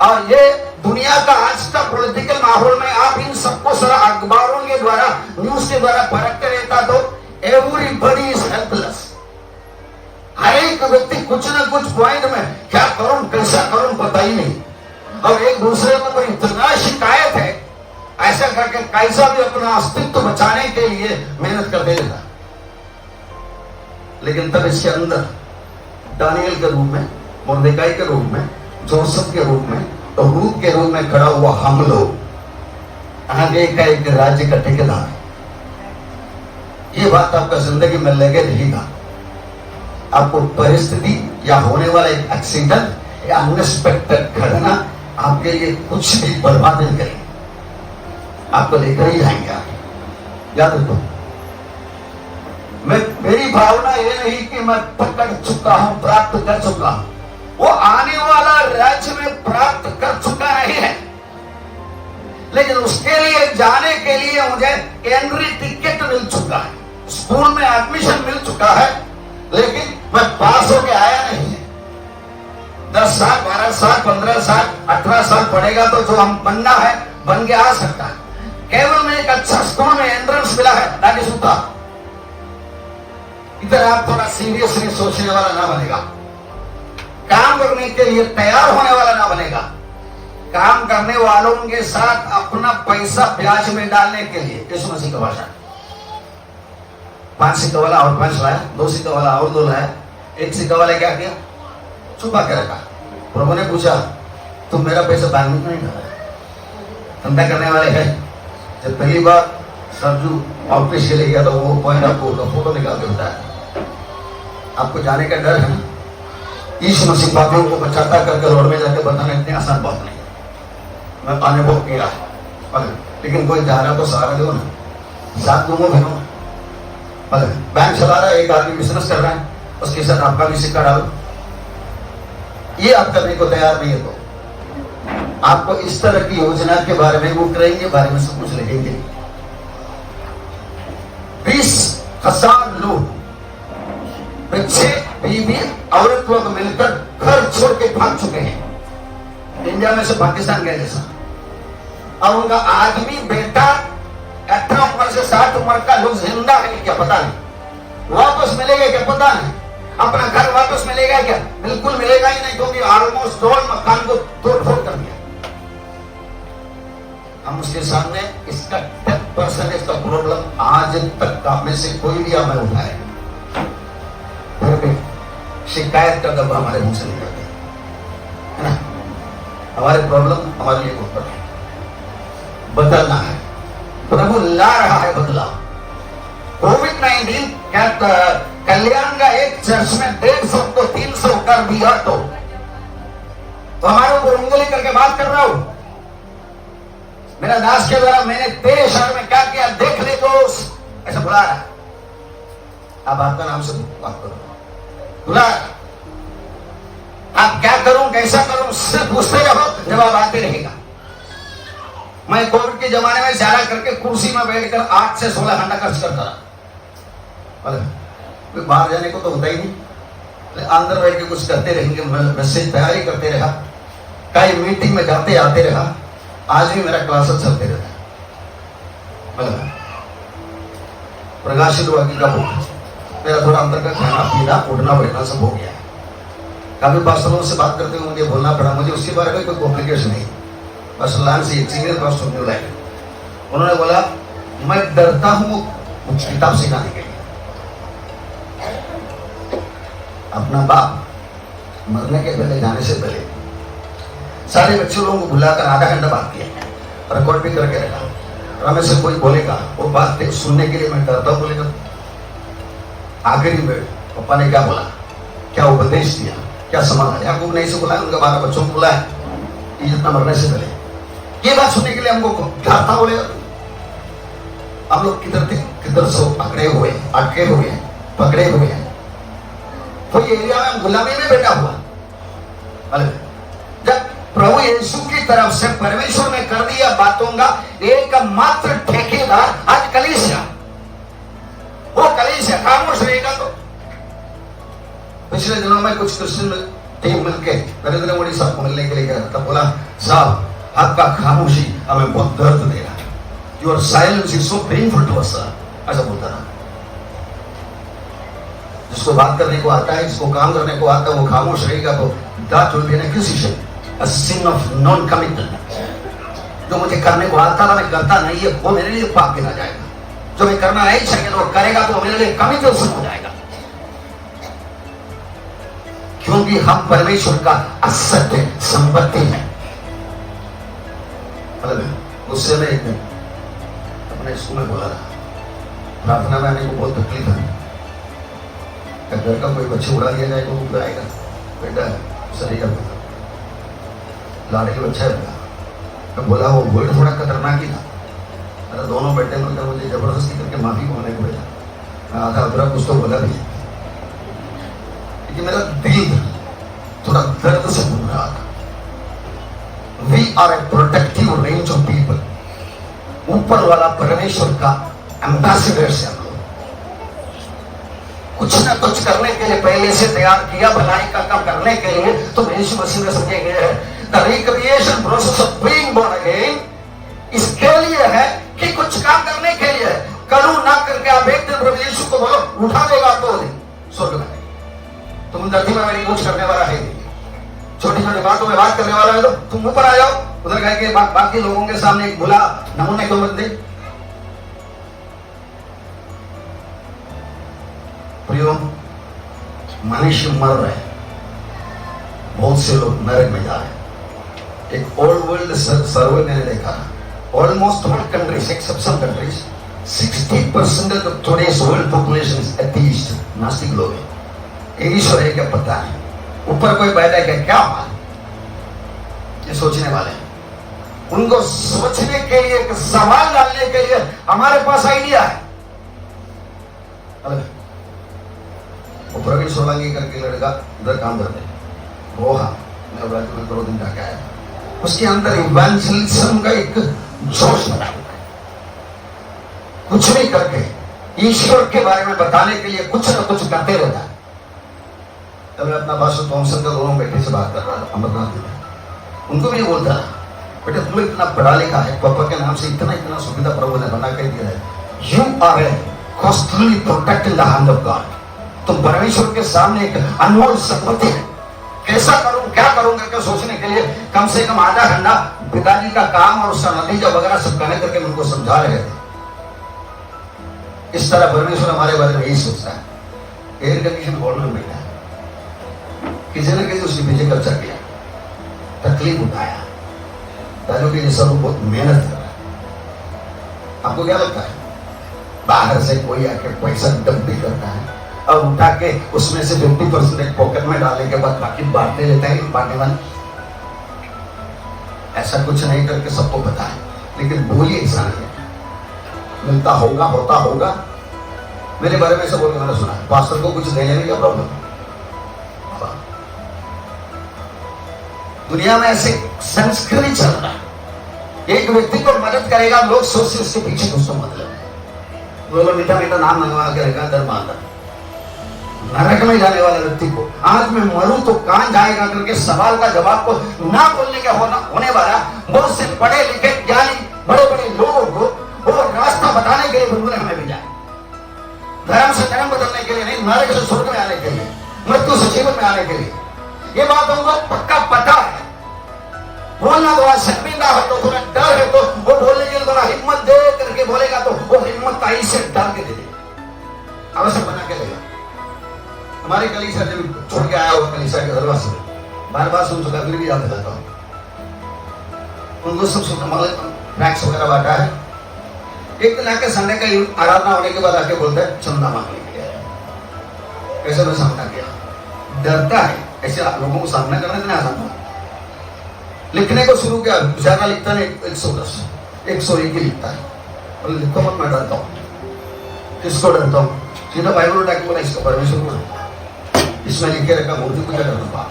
और ये दुनिया का आज का पॉलिटिकल माहौल में आप इन सबको सारा अखबारों के द्वारा, न्यूज के द्वारा परखते रहता तो एवरीबॉडी इज हेल्पलेस। हर एक व्यक्ति कुछ ना कुछ पॉइंट में क्या करूं, कैसा करूं पता ही नहीं, और एक दूसरे के ऊपर इतना शिकायत है, ऐसा करके कैसा भी अपना अस्तित्व बचाने के लिए मेहनत कर देगा। लेकिन तब इसके अंदर दानियल के रूप में, मुर्देकाई के रूप में, जोसेफ के रूप में, तो रूत के रूप में खड़ा हुआ हम लोग आगे का एक राज्य का ठेकेदार। ये बात आपका जिंदगी में लगे रहेगा। आपको परिस्थिति या होने वाला एक एक्सीडेंट या अनएक्सपेक्टेड घटना आपके लिए कुछ भी बर्बाद नहीं करेगी, आपको लेकर ही जाएंगे आप। याद रखो, मेरी भावना ये नहीं कि मैं पकड़ चुका हूं, प्राप्त कर चुका हूं। वो आने वाला राज्य में प्राप्त कर चुका नहीं है, लेकिन उसके लिए जाने के लिए मुझे एंट्री टिकट मिल चुका है, स्कूल में एडमिशन मिल चुका है, लेकिन मैं पास होके आया नहीं है। 10 साल, 12 साल, 15 साल, 18 साल पढ़ेगा तो जो हम बनना है बन के आ सकता है। केवल में एक अच्छा स्कूल में एंट्रेंस मिला है, दैट इज उतना। इधर आप थोड़ा सीरियसली सोचने वाला ना बनेगा, काम करने के लिए तैयार होने वाला ना बनेगा, काम करने वालों के साथ अपना पैसा ब्याज में डालने के लिए। यीशु मसीह का भाषा, 5 सिक्का वाला और 5 लाया, 2 सिक्का वाला और 2 लाया, 1 सिक्का वाला क्या किया? छुपा के रखा। प्रभु ने पूछा, तुम मेरा पैसा बैंक में नहीं डाला? धंधा करने वाले हैं। जब पहली बार सरजू ऑफिस के लिए गया तो वो पॉइंट आपको फोटो निकाल के बताया, आपको जाने का डर है ना। यीशु मसीह पापियों को बचाता करके रोड में जाके बताना इतनी आसान बात नहीं है। मैं तो अनुभव किया, लेकिन कोई जा रहा तो सहारा दो ना, साथ दूंगा बहनों। बैंक चला रहा है, एक आदमी बिजनेस कर रहा है, उसके साथ आपका भी सिक्का डालो। ये आप करने को तैयार नहीं है तो आपको इस तरह की योजना के बारे में, वो करेंगे बारे में सब कुछ लिखेंगे। 20,000 लोग, बच्चे, बीवी, औरत लोग मिलकर घर छोड़ के भाग चुके हैं इंडिया में से पाकिस्तान गए जैसा। और उनका आदमी बेटा 18 उम्र से 60 उम्र का लोग जिंदा है क्या पता नहीं, वापस मिलेगा क्या पता नहीं, अपना घर वापस मिलेगा क्या? बिल्कुल मिलेगा ही नहीं, क्योंकि ऑलमोस्ट ऑल मकान को तोड़-फोड़ कर दिया। हम उसके सामने इसका 10% का प्रॉब्लम आज तक आप में से कोई भी हमें उठाए, फिर भी शिकायत का दबा हमारे मुंह से निकलता है ना। हमारे प्रॉब्लम हमारे लिए बहुत बड़ा है, बदलना है। प्रभु ला रहा है बदलाव, कोविड-19 क्या कल्याण का एक चर्च में 150 को 300 कर दिया तो हमारे ऊपर उंगली करके बात कर रहा हूं। मेरा दास के द्वारा मैंने तेरे शहर में क्या किया देख ले तो ऐसा बुला रहा। आप आपका नाम से बात करो, बुला आप क्या करूं कैसा करूं सिर्फ पूछते रहो, जवाब आते रहेगा। मैं कोविड के जमाने में ज्यादा करके कुर्सी में बैठकर 8 से 16 घंटा खर्च करता रहा। बाहर जाने को तो होता ही नहीं, अंदर बैठ के कुछ करते रहेंगे, मैसेज तैयारी करते रहा, कई मीटिंग में जाते आते रहा। आज भी मेरा क्लासेस चलते रहता है। प्रकाशित वाक्य का बुक मेरा थोड़ा अंदर का खाना पीना उठना बैठना सब हो गया है। काफी पास्टरों से बात करते हुए मुझे बोलना पड़ा, मुझे उसके बारे में कोई कॉम्प्लिकेशन नहीं, बस लाइन से एक्सपीरियंस बस सुनने लायक। उन्होंने बोला मैं डरता हूं किताब सिखाने के लिए। अपना बाप मरने के पहले जाने से पहले सारे बच्चे लोगों को बुलाकर आधा घंटा बात किया, रिकॉर्ड भी करके रखा। और हमें से कोई बोलेगा वो बात सुनने के लिए मैं डरता हूं, बोलेगा आखिरी में पापा ने क्या बोला, क्या उपदेश दिया, क्या समाधान। याकूब ने इसे बुलाया, उनका 12 बच्चों को बुलाया इतना मरने से पहले। ये बात सुनने के लिए हमको डरता बोलेगा। हम लोग किधर थे, किधर सो पकड़े हुए, अटके हुए, पकड़े हुए हैं। कोई एरिया में गुलामी में बैठा हुआ। जब प्रभु यीशु की तरफ से परमेश्वर ने कर दिया बातों का एकमात्र ठेकेदार आज कलीसिया, वो कलीसिया खामोश रहेगा तो। पिछले दिनों में कुछ क्रिश्चियन टीम मिलकर नरेंद्र मोदी साहब को मिलने के लिए गया था। बोला साहब आपका खामोशी हमें बहुत दर्द दे रहा है, your silence is so painful to us, ऐसा बोलता रहा। जिसको बात करने को आता है, जिसको काम करने को आता है, वो खामोश रहेगा तो that will be an accusation, a sin of non commitment. जो मुझे करने को आता था मैं करता नहीं है, वो मेरे लिए पाप गिना जाएगा। जो मैं करना नहीं चाहिए तो करेगा तो मेरे लिए कमिटमेंट हो जाएगा। क्योंकि हम परमेश्वर का असत्य संपत्ति है। उससे मैं एक अपने स्कूल में बोला था, प्रार्थना में आने को बहुत तकलीफ है। घर का कोई बच्चे उड़ा दिया जाए तो वो बुलाएगा, बेटा सरेगा, लाड़े के बच्चा है। मैं बोला वो वर्ड थोड़ा खतरनाक ही था। अरे दोनों बेटे मिलकर मुझे जबरदस्ती करके माफी मांगने को भेजा। मैं आधा अधूरा कुछ तो बोला भी, क्योंकि मेरा दिल थोड़ा दर्द से भूल रहा था। We are a protective range of people. ऊपर वाला परमेश्वर का एम्बेसडर से हम लोग कुछ ना कुछ करने के लिए पहले से तैयार किया, भलाई का काम करने के लिए। तो यीशु मसीह में समझे गए हैं the recreation process of being born again इसके लिए है कि कुछ काम करने के लिए। करूं ना करके आप एक दिन प्रभु यीशु को बोलो उठा देगा तो स्वर्ग में। तुम धरती में मेरी कुछ करने वाला है, छोटी छोटी बातों में बात करने वाला है, तो तुम ऊपर आ जाओ। उधर कह के बाकी लोगों के सामने एक भुला नमूने क्यों मत दे। प्रियो मनुष्य मर रहे हैं, बहुत से लोग नरक में जा रहे हैं। एक ओल्ड वर्ल्ड सर्वे मैंने देखा, almost all countries except some countries 60% of today's world population is atheist, नास्तिक लोग हैं। ईश्वर है क्या पता है, ऊपर कोई बैठा है क्या माल, ये सोचने वाले हैं। उनको सोचने के लिए, एक सवाल डालने के लिए हमारे पास आइडिया है। वो प्रवीण सोलंकी करके लड़का उधर काम करते हैं, वो हाँ मैं राज्य में 2 दिन जाके आया। उसके अंदर इवेंजलिज्म का एक जोश बना हुआ है। कुछ भी करके ईश्वर के बारे में बताने के लिए कुछ ना कुछ करते रहता है। तब मैं अपना पास्टर थॉमसन का दोनों बेटे से बात कर रहा था, अमरनाथ में। उनको भी बोलता बेटा तुम इतना पढ़ा लिखा है, पापा के नाम से इतना इतना सुविधा प्रभु ने बना कर दिया है। You are a costly protect in the hand of God. तुम परमेश्वर के सामने एक अनमोल संपत्ति है। कैसा करूं क्या करूं करके सोचने के लिए कम से कम आधा घंटा पिताजी का काम और उसका नतीजा वगैरह सब कहने करके उनको समझा रहे थे। इस तरह परमेश्वर हमारे बारे में यही सोचता है। एयर कंडीशन हॉल में बैठा है, किसी न किसी उसने पीछे खर्चा किया, तकलीफ उठाया, दादू के जैसा वो बहुत मेहनत कर रहा है। आपको क्या लगता है बाहर से कोई आके पैसा डंपिंग करता है और उठा के उसमें से 50% एक पॉकेट में डालने के बाद बाकी बांटते लेते हैं बांटने वाले। ऐसा कुछ नहीं करके सबको पता है, लेकिन बोलिए ऐसा नहीं है। मिलता होगा, होता होगा। मेरे बारे में ऐसा बोल के मैंने सुना, पास्टर को कुछ देने में क्या प्रॉब्लम। दुनिया में ऐसे संस्कृति चल रहा है, एक व्यक्ति को मदद करेगा, लोग सोचते उसके पीछे दोस्तों मतलब वो लोग मीठा मीठा नाम मंगवा के रखा दरबार। नरक में जाने वाले व्यक्ति को आज मैं मरूं तो कहां जाएगा करके सवाल का जवाब को ना बोलने के होने वाला बहुत से पढ़े लिखे ज्ञानी बड़े बड़े लोगों को वो रास्ता बताने के लिए उन्होंने हमें भेजा। धर्म से धर्म बदलने के लिए नहीं, नरक से स्वर्ग में आने के लिए, मृत्यु से जीवन में आने के लिए। ये बात उनको पक्का पता है। बोलना थोड़ा शर्मिंदा है तो थोड़ा डर है तो वो बोलने के लिए थोड़ा हिम्मत दे करके बोलेगा तो वो हिम्मत आई से डाल के दे देगा, अवसर बना के देगा। हमारे कलीसिया जब छोड़ के आया हुआ कलीसिया के दरवाजे में बार बार सुन चुका, फिर भी याद दिलाता हूँ उनको। सब फ्लैक्स वगैरह बांटा है। एक दिन आके संडे का आराधना होने के बाद आके बोलता है चंदा मांगने के लिए। कैसे मैं सामना किया, डरता है, ऐसे लोगों को सामना करना इतना आसान था। लिखने को शुरू किया, ज्यादा लिखता नहीं, 110 101 ही लिखता है। बोले लिखो मत, मैं डरता हूँ। किसको डरता हूँ? सीधा बाइबल उठा के बोला इसको परमेश्वर को, इसमें लिखे रखा मूर्ति पूजा करना पाप।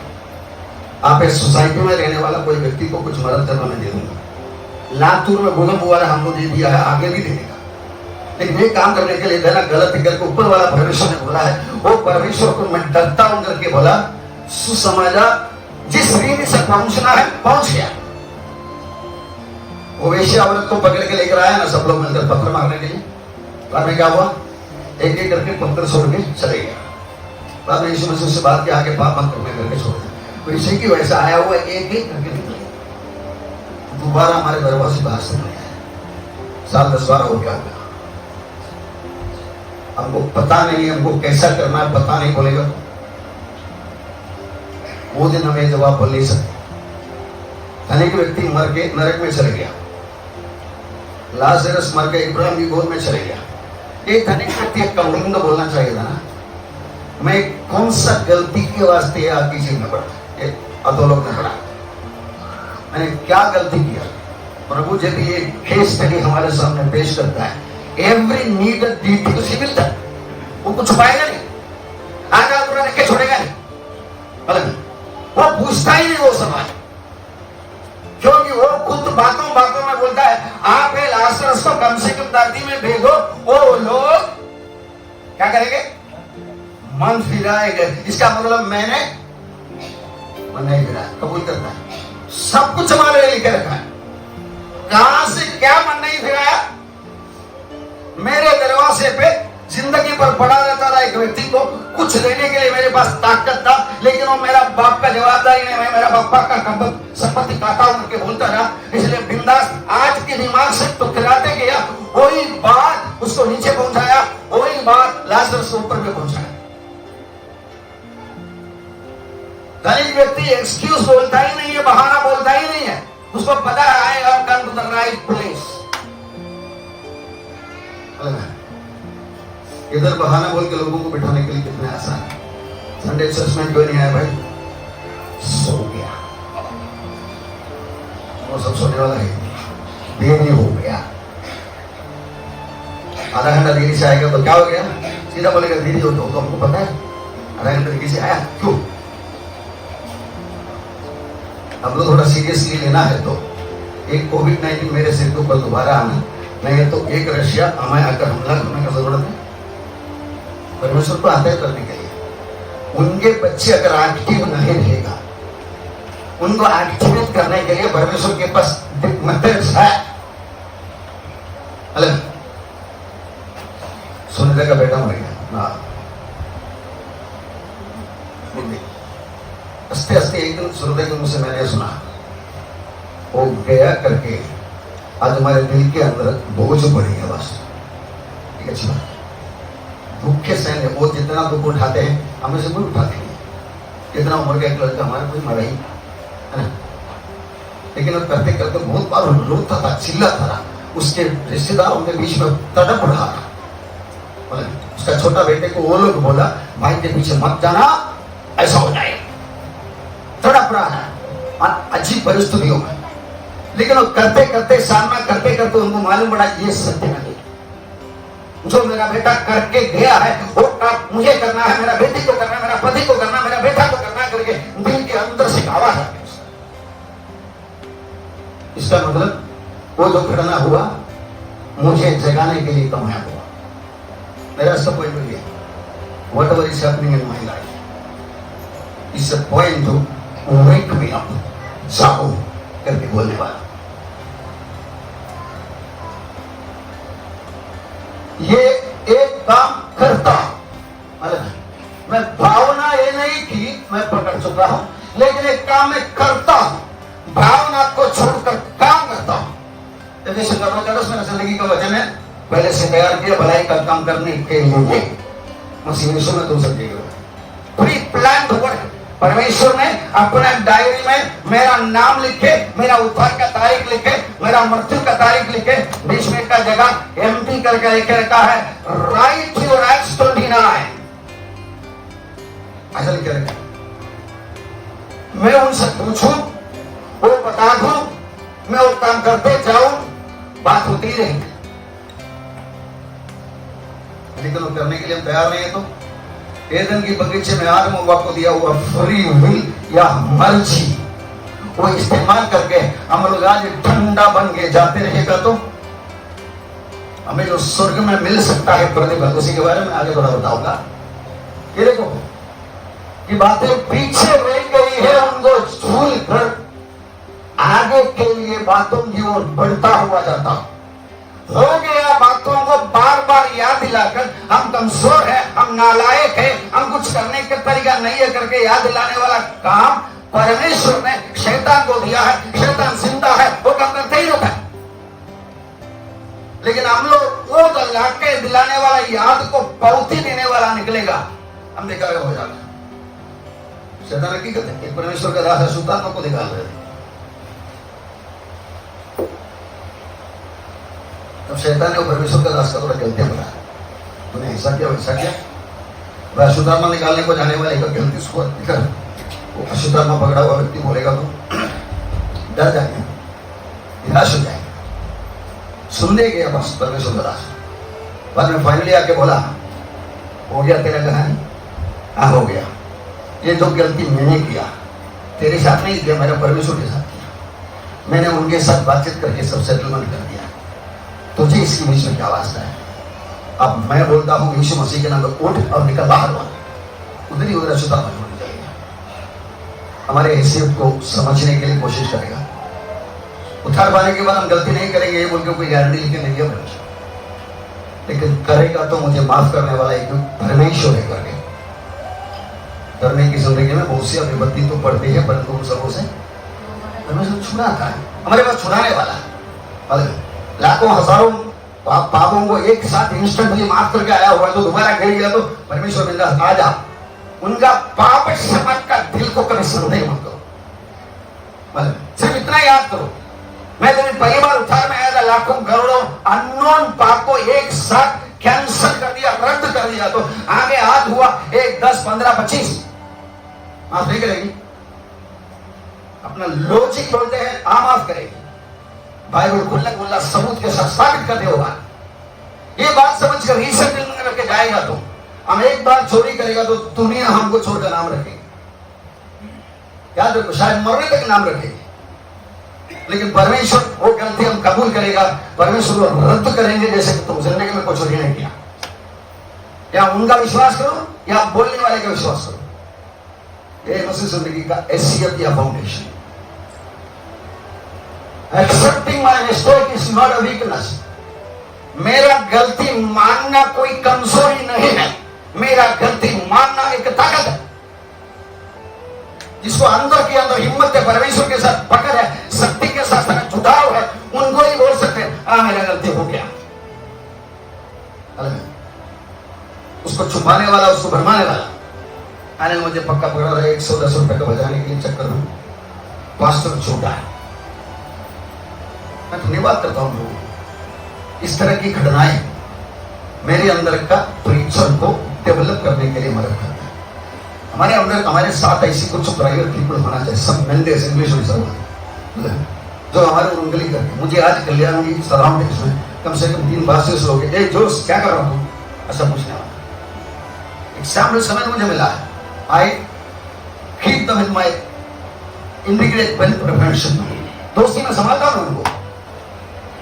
आप इस सोसाइटी में रहने वाला कोई व्यक्ति को कुछ मदद करना मैं दे दूंगा। लातूर में भूकंप हुआ है, हमको दे दिया है, आगे भी देगा, लेकिन ये काम करने के लिए देना गलत है करके ऊपर वाला परमेश्वर ने बोला है। वो परमेश्वर को मैं डरता हूं करके बोला। सुसमाजा जिस रीति से पहुंचना है पहुंच गया। वो वेश्या औरत को पकड़ के लेकर आया ना, सब लोग मिलकर पत्थर मारने के लिए। बाद में क्या हुआ, एक एक करके पत्थर छोड़ के चले गया। बाद में यीशु मसीह से बात किया, आगे पाप मत करके छोड़ दिया। तो इसी की वजह से आया हुआ एक एक करके निकल गया। दोबारा हमारे दरवाजे बाहर से नहीं आया। साल 10-12 हो गया। हमको पता नहीं, हमको कैसा करना है पता नहीं, बोलेगा तो वो दिन हमें जवाब बोल नहीं सकते। अनेक व्यक्ति मर के नरक में चले गया, लाजरस मर के इब्राहिम की गोद में चले गया। एक धनिक व्यक्ति एक कमलिंग बोलना चाहिए था ना, मैं कौन सा गलती के वास्ते आपकी चीज में पड़ा, अधोलोक में पड़ा, मैंने क्या गलती किया। प्रभु जब ये केस स्टडी हमारे सामने पेश करता है, एवरी नीड डिटेल उसी मिलता है, वो कुछ पाएगा नहीं, आगा पूरा रख के छोड़ेगा नहीं, मतलब वो पूछता ही नहीं वो समाज, क्योंकि वो खुद बातों बातों में बोलता है आप लाजरस को कम से कम धरती में भेजो, वो लोग क्या करेंगे, मन फिराएंगे। इसका मतलब मैंने मन नहीं फिराया, कबूल करता है। सब कुछ हमारे लिए लिखे रखा है, कहां से क्या मन नहीं फिराया। मेरे दरवाजे पे जिंदगी पर पड़ा रहता था एक व्यक्ति को कुछ देने के लिए मेरे पास ताकत था, लेकिन वो मेरा बाप का जवाबदारी नहीं, मैं मेरा बापा का संपत्ति खाता हूं करके बोलता रहा। इसलिए बिंदास आज के दिमाग से तो खिलाते गया, वही बात उसको नीचे पहुंचाया, वही बात लाजरस को ऊपर में पहुंचाया। धनिक व्यक्ति एक्सक्यूज बोलता ही नहीं है, बहाना बोलता ही नहीं है, उसको पता है I have come to the right place. इधर बहाना बोल के लोगों को बिठाने के लिए कितने आसान है। संडे चर्च में क्यों नहीं आया भाई, सो गया, वो सब सोने वाला है, देरी हो गया, आधा घंटा देरी से आएगा तो क्या हो गया, सीधा बोलेगा देरी हो तो हमको पता है, आधा घंटा देरी से आया क्यों। हम लोग थोड़ा सीरियसली लेना है तो एक कोविड-19 मेरे सिर के ऊपर दोबारा आना, नहीं तो एक रशिया हमें आकर हमला करने का जरूरत है। परमेश्वर को आदर करने के लिए उनके बच्चे अगर एक्टिव नहीं रहेगा, उनको एक्टिवेट करने के लिए परमेश्वर के पास मेथड्स है। अलग सुनीता का बेटा मर गया, हंसते हंसते एक दिन सुनीता के मुंह से मैंने सुना, वो गया करके आज हमारे दिल के अंदर बोझ बढ़ गया। बस ठीक है, अच्छी बात। दुख के सहने वो जितना दुख उठाते हैं हमें से कोई उठाते नहीं, जितना उम्र का एक लड़का हमारा कोई मरा ही है ना, लेकिन वो करते करते बहुत बार रोता था, चिल्लाता था, उसके रिश्तेदारों के बीच में तड़प रहा था, बोले उसका छोटा बेटे को वो लोग बोला भाई के पीछे मत जाना, ऐसा हो जाएगा। थोड़ा पुराना अजीब परिस्थितियों में, लेकिन वो करते करते सामना करते करते उनको मालूम पड़ा ये सत्य नहीं, जो मेरा बेटा करके गया है वो काम मुझे करना है, मेरा बेटी को करना है, मेरा पति को करना, मेरा बेटा को करना करके दिल के अंदर से आवाज आती है। इसका मतलब वो जो घटना हुआ मुझे जगाने के लिए कमाया हुआ। मेरा सब पॉइंट है, whatever is happening in my life is a point to wake me up, जागो करके बोलने वाला। ये एक काम करता, मैं भावना ये नहीं कि मैं पकड़ चुका हूं, लेकिन एक काम मैं करता हूं, भावना को छोड़कर काम करता हूं। जैसे मेरा जिंदगी का वचन है, पहले से तैयार किया भलाई का काम करने के लिए मसीह यीशु में तुम सबके प्री प्लान वर्क। परमेश्वर ने अपने डायरी में मेरा नाम लिखे, मेरा उद्धार का तारीख लिखे, मेरा मृत्यु का तारीख लिखे, बीच में का जगह एम्प्टी करके लिखे रखा है, राइट योर एक्स 29 ऐसा लिखे रखा। मैं उनसे पूछूं, वो बता दूं, मैं वो काम करते जाऊं, बात होती ही रहेगी। लेकिन वो करने के लिए हम तैयार नहीं है। तो एदन की बगीचे में आदम और हव्वा को दिया हुआ फ्री विल या मर्जी वो इस्तेमाल करके हम लोग आज ठंडा बन के जाते रहेगा तो हमें जो स्वर्ग में मिल सकता है प्रतिफल, उसी के बारे में आगे थोड़ा बताऊंगा। ये देखो कि बातें पीछे रह गई है, उनको झूल कर आगे के लिए बातों की ओर बढ़ता हुआ जाता हो गया। बातों को बार बार याद दिलाकर हम कमजोर हैं, हम नालायक हैं, हम कुछ करने का तरीका नहीं है करके याद दिलाने वाला काम परमेश्वर ने शैतान को दिया है। शैतान जिंदा है, वो काम करते ही रहता है। लेकिन हम लोग वो के दिलाने वाला याद को पौती देने वाला निकलेगा, हम देखा हो जाता। शैतान हकीकत है, एक परमेश्वर का दास है, शैतान को निकाल रहे थे। तब शैतान ने परमेश्वर का दास का थोड़ा गलती बना, तूने ऐसा किया वैसा किया। वह अशुद्धात्मा निकालने को जाने वाले का गलती उसको कर, वो अशुद्धात्मा पकड़ा हुआ व्यक्ति बोलेगा तो डर जाएंगे, निराश हो जाएंगे। सुनने गया बस परमेश्वर का दास, बाद में फाइनली आके बोला हो गया तेरा कहानी, हाँ हो गया। ये जो गलती मैंने किया तेरे साथ नहीं किया, मेरे परमेश्वर के साथ किया। मैंने उनके साथ बातचीत करके सब सेटलमेंट कर दिया। तुझे इसकी बीच में क्या वास्ता है? अब मैं बोलता हूँ यीशु मसीह के नाम पर उठ और निकल बाहर वाला, उधर ही उधर अशुद्धात्मा छोड़ जाएगा। हमारे हैसियत को समझने के लिए कोशिश करेगा। उठार पाने के बाद हम गलती नहीं करेंगे ये बोल के कोई गारंटी लेके नहीं है परमेश्वर, लेकिन करेगा तो मुझे माफ करने वाला एक परमेश्वर है करके। करने की जिंदगी में बहुत सी विपत्ति तो पड़ती है, परंतु उन सबों से परमेश्वर छुड़ाता है। हमारे पास छुड़ाने वाला है। लाखों हजारों पापों को एक साथ इंस्टेंटली माफ करके आया हुआ है, तो दोबारा गिर गया तो परमेश्वर मिल रहा आ जा। उनका पाप समझ का दिल को कभी संदेह मत करो, सिर्फ इतना याद करो, मैं जब पहली बार उद्धार में आया था लाखों करोड़ों अननोन पाप को एक साथ कैंसिल कर दिया, रद्द कर दिया। तो आगे हाथ हुआ 1, 10, 15, 25 माफ नहीं करेगी। अपना लॉजिक बोलते हैं आ माफ करेगी, बाइबल खुल्ला खुल्ला सबूत के साथ साबित कर देगा। ये बात समझ कर रीसेट में रख के जाएगा तो हम एक बार चोरी करेगा तो दुनिया हमको छोड़कर नाम रखेगी, याद रखो, शायद मरने तक नाम रखेगी। लेकिन परमेश्वर वो गलती हम कबूल करेगा, परमेश्वर को रद्द करेंगे जैसे कि तुम जिंदगी में कुछ चोरी नहीं किया। या उनका विश्वास करो या बोलने वाले का विश्वास करो। ये मसीह जिंदगी का हैसियत या foundation. Accepting my mistake is not a weakness. मेरा गलती मानना कोई कमजोरी नहीं है, मेरा गलती मानना एक ताकत है। जिसको अंदर के अंदर हिम्मत है, परमेश्वर के साथ पकड़ है, शक्ति के साथ जुड़ाव है, उनको ही बोल सकते हैं हाँ मेरा गलती हो गया। उसको छुपाने वाला, उसको भरमाने वाला, आने मुझे पक्का पकड़ा रहा है 110 रुपए का बजाने के लिए चक्कर में पास्टर छूटा है। मैं धन्यवाद करता हूं लोगों, इस तरह की घटनाएं मेरे अंदर का प्रीचर को डेवलप करने के लिए मदद करता है। हमारे अंदर हमारे साथ ऐसी कुछ प्राइवेट पीपल होना चाहिए, सब मेंडेस इंग्लिश में सब जो हमारे उंगली करके मुझे आज कल्याण की सराउंडिंग्स में कम से कम 3 बासेस लोग ए जोश क्या कर रहा हूँ ऐसा पूछने वाला एग्जाम्पल समय मुझे मिला है। I keep them in my integrate well prevention, दोस्ती में संभालता हूँ उनको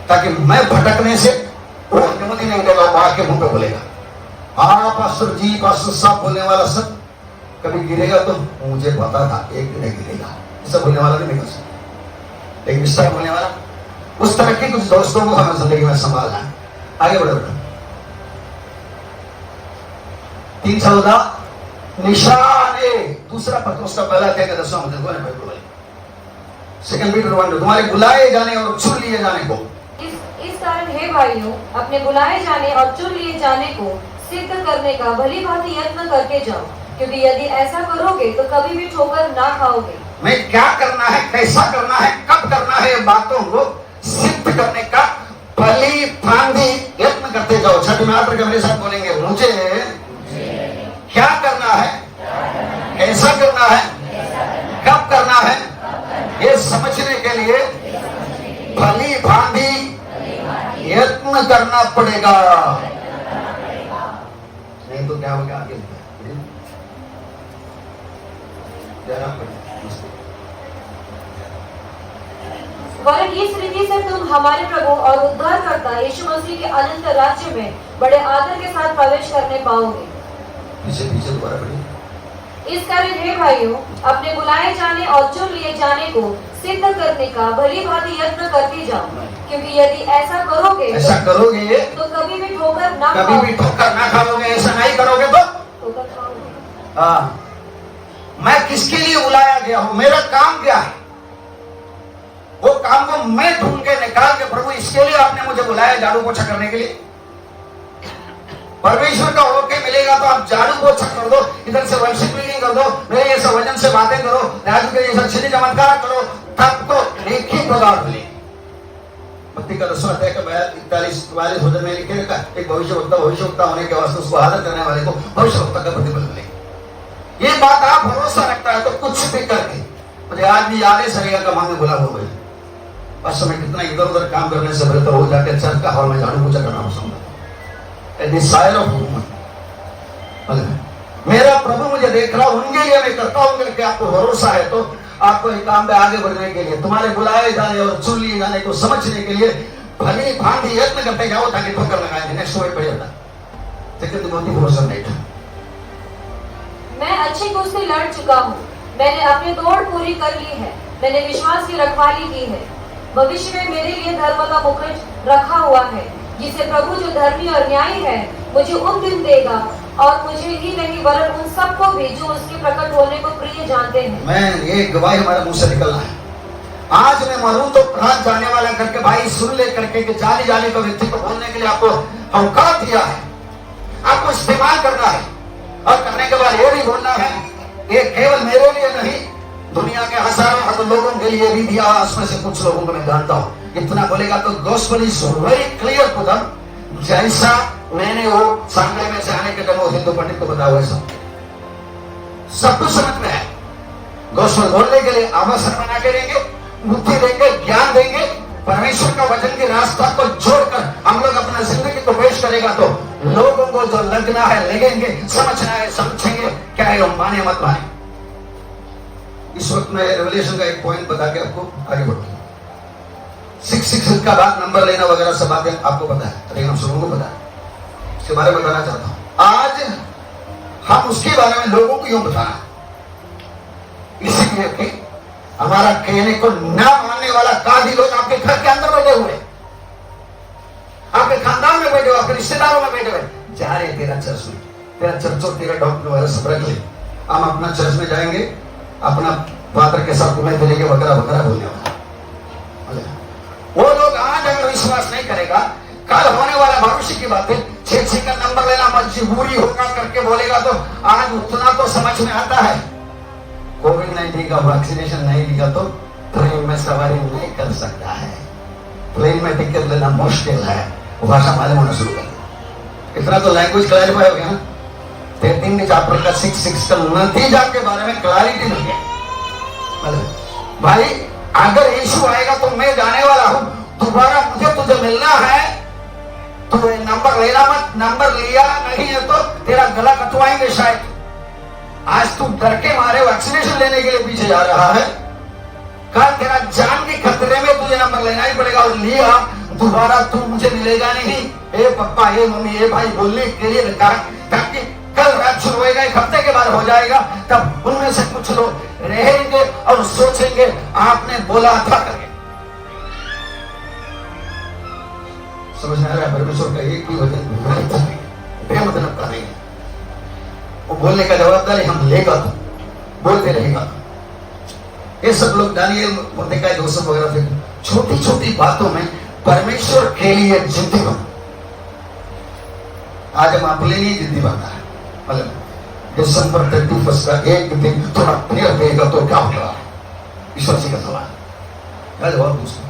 ताकि मैं भटकने से वो अनुमति नहीं देगा, मां के मुंह पे बोलेगा हाँ पास्टर जी पास्टर साहब बोलने वाला सब कभी गिरेगा तो मुझे पता था एक दिन गिरेगा, ऐसा बोलने वाला नहीं कर सकता। लेकिन इस तरह बोलने वाला उस तरह के कुछ दोस्तों को हमें जिंदगी में संभालना है। आगे बढ़ो बेटा। 314 निशाने, दूसरा पत्रोस का पहला अध्याय का 10वां वचन कौन है? सेकंड पीटर 1 तुम्हारे बुलाए जाने और चुन लिए जाने को इस कारण हे भाइयों अपने बुलाए जाने और चुन लिए जाने को सिद्ध करने का भली भांति यत्न करके जाओ, क्योंकि यदि ऐसा करोगे तो कभी भी ठोकर ना खाओगे। मैं क्या करना है, कैसा करना है, कब करना है, ये बातों को सिद्ध करने का भली भांति यत्न करते जाओ। छठी मात्र के मेरे साथ बोलेंगे मुझे क्या करना है, कैसा करना है, कब करना है, ये समझने के लिए भली भांति यत्न करना पड़ेगा, नहीं तो क्या होगा आगे वरन इस रीति से तुम हमारे प्रभु और उद्धारकर्ता यीशु मसीह के अनंत राज्य में बड़े आदर के साथ प्रवेश करने पाओगे। पीछे दोबारा पढ़िए। इस कारण हे भाइयों अपने बुलाए जाने और चुन लिए जाने को सिद्ध करने का भली भांति यत्न करते जाओ, क्योंकि यदि ऐसा करोगे तो कभी भी ठोकर ना खाओगे। ऐसा नहीं करोगे तो ठोकर खाओगे। मैं किसके लिए बुलाया गया हूं, मेरा काम क्या है, वो काम को मैं ढूंढ के निकाल के प्रभु इसके लिए आपने मुझे बुलाया झाड़ू पोछा करने के लिए। परमेश्वर का होके मिलेगा तो आप झाड़ू पोछा कर दो, इधर से वर्शिप मीटिंग कर दो, मेरे जैसा वचन से बातें करो, राजू के जैसा छिड़ी चमत्कार करो, तब तो एक ही पदार्थ मिले। मत्ती का 10वां अध्याय का 41-44 वचन में लिखे रखा एक भविष्यवक्ता होने के वास्ते उसको आदर करने वाले को भविष्यवक्ता का प्रतिफल मिलेगा। ये बात आप भरोसा रखता है तो कुछ भी करके मुझे आज भी याद है सरिया का मांग में बुला हुआ है, बस मैं कितना इधर उधर काम करने से बेहतर हो जाके चर्च का हॉल में झाड़ू पोछा करना पसंद है। डिजायर ऑफ वुमन, मेरा प्रभु मुझे देख रहा, उनके लिए मैं करता हूं करके आपको भरोसा है तो आपको एक काम में आगे बढ़ने के लिए, तुम्हारे बुलाए जाने और चुन लिए जाने को समझने के लिए भली भांति यत्न करते जाओ ताकि ठोकर लगाएंगे। नेक्स्ट वर्ड पढ़िएगा। सेकंड तिमोथी 4:8 मैं अच्छी कुश्ती लड़ चुका हूँ, मैंने अपनी दौड़ पूरी कर ली है, मैंने विश्वास की रखवाली की है। भविष्य में मेरे लिए धर्म का मुकुट रखा हुआ है, जिसे प्रभु जो धर्मी और न्यायी है मुझे उन दिन देगा, और मुझे ही नहीं वरन उन सबको भी जो उसके प्रकट होने को प्रिय जानते हैं। मैं ये गवाही हमारे मुंह से निकलना है। आज मैं मरूं तो प्राण जाने वाला करके भाई सुन ले करके कि जाली जाली को व्यक्ति को बोलने के लिए आपको अवकाश दिया है, आपको इस्तेमाल करना है और करने के बाद ये भी बोलना है, ये केवल मेरे लिए नहीं दुनिया के हजारों लोगों के लिए भी दिया। उसमें से कुछ लोगों को मैं जानता हूँ, इतना बोलेगा तो gospel is very clear to them, जैसा मैंने वो सांगले में से आने के टाइम हिंदू पंडित को बताया हुआ सब कुछ समझ में है। गॉस्पेल बोलने के लिए अवसर बना के देंगे, बुद्धि देंगे, ज्ञान देंगे, परमेश्वर का वचन के रास्ता को जोड़कर हम लोग अपना जिंदगी को पेश करेगा तो लोगों को जो लगना है लगेंगे, समझना है समझेंगे, क्या है माने मत माने। इस वक्त मैं रेवलेशन का एक पॉइंट बता के आपको आगे बढ़ूंगा। 666 का बात नंबर लेना वगैरह सब बातें आपको पता है, लेकिन हम सबों को पता है, इसके बारे में बताना चाहता हूं। आज हम उसके बारे में लोगों को यूं बताना, इसीलिए कि हमारा कहने को ना मानने वाला काजी लोग आपके घर के अंदर बैठे हुए, आपके खानदान में बैठे हुए, आपके रिश्तेदारों में बैठे हुए, जा रहे तेरा चर्च में, तेरा चर्च और तेरा डॉक्टर वगैरह सब रख ले, हम अपना चर्च में जाएंगे, अपना फादर के साथ घूमे फिरेंगे वगैरह वगैरह बोलने वाला। वो लोग आज अगर विश्वास नहीं करेगा, कल होने वाला भविष्य की बातें 6 का नंबर लेना मजबूरी होगा करके बोलेगा तो आज उतना तो समझ में आता है। कोविड-19 का वैक्सीनेशन नहीं लिया तो ट्रेन में सवारी नहीं कर सकता है, प्लेन में टिकट लेना मुश्किल है, भाषा मालूम होना शुरू कर। इतना तो लैंग्वेज क्लैरिफाई हो गया ना। 13 चैप्टर का 6 का नतीजा के बारे में क्लैरिटी मिल गया। मतलब भाई अगर यीशु आएगा तो मैं जाने वाला हूं, दोबारा मुझे तुझे मिलना है, तो नंबर लेना मत, नंबर लिया नहीं है तो तेरा गला कटवाएंगे शायद। आज तू डर के मारे वैक्सीनेशन लेने के लिए पीछे जा रहा है, कल तेरा जान के खतरे में तुझे नंबर लेना ही पड़ेगा, और लिया दोबारा तू मुझे मिलेगा नहीं। ए पापा, ए मम्मी, ए भाई बोलने के लिए रखा, ताकि कल रात शुरू होएगा, एक हफ्ते के बाद हो जाएगा, तब उनमें से कुछ लोग रहेंगे और सोचेंगे आपने बोला था करके। समझ में आ रहा है? परमेश्वर का एक भी वचन बेमतलब का नहीं है। वो बोलने का जवाबदारी हम लेगा तो बोलते रहेगा। ये सब लोग दानिएल, मुर्देकाई, जोसेफ वगैरह थे, छोटी छोटी बातों में परमेश्वर के लिए जिद्दी बन। आज हम अपने लिए जिद्दी बनना है। मतलब दिसंबर 31 का एक दिन थोड़ा फिर देगा तो क्या होगा? ईश्वर जी का सवाल, मैं जवाब पूछूं।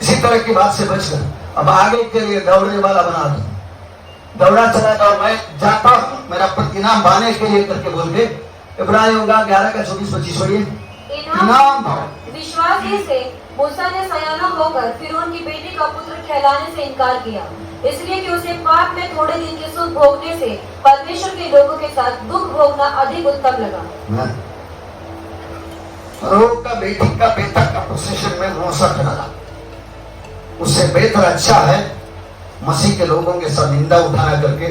इसी तरह की बात से बचकर अब आगे के लिए दौड़ने वाला बना दो। दौड़ा चला जाओ, मैं जाता हूं मेरा इनाम पाने के लिए करके बोल के। इब्रानियों का 11 का 24-25 पढ़िए। इनाम विश्वास ही से मूसा ने सयाना होकर फिरौन की बेटी का पुत्र कहलाने से इनकार किया, इसलिए कि उसे पाप में थोड़े दिन के सुख भोगने से परमेश्वर के लोगों के साथ दुख भोगना अधिक उत्तम लगा। फरो का बेटी का बेटा का पोजीशन में मूसा खड़ा, उससे बेहतर अच्छा है मसीह के लोगों के साथ निंदा उठाना करके।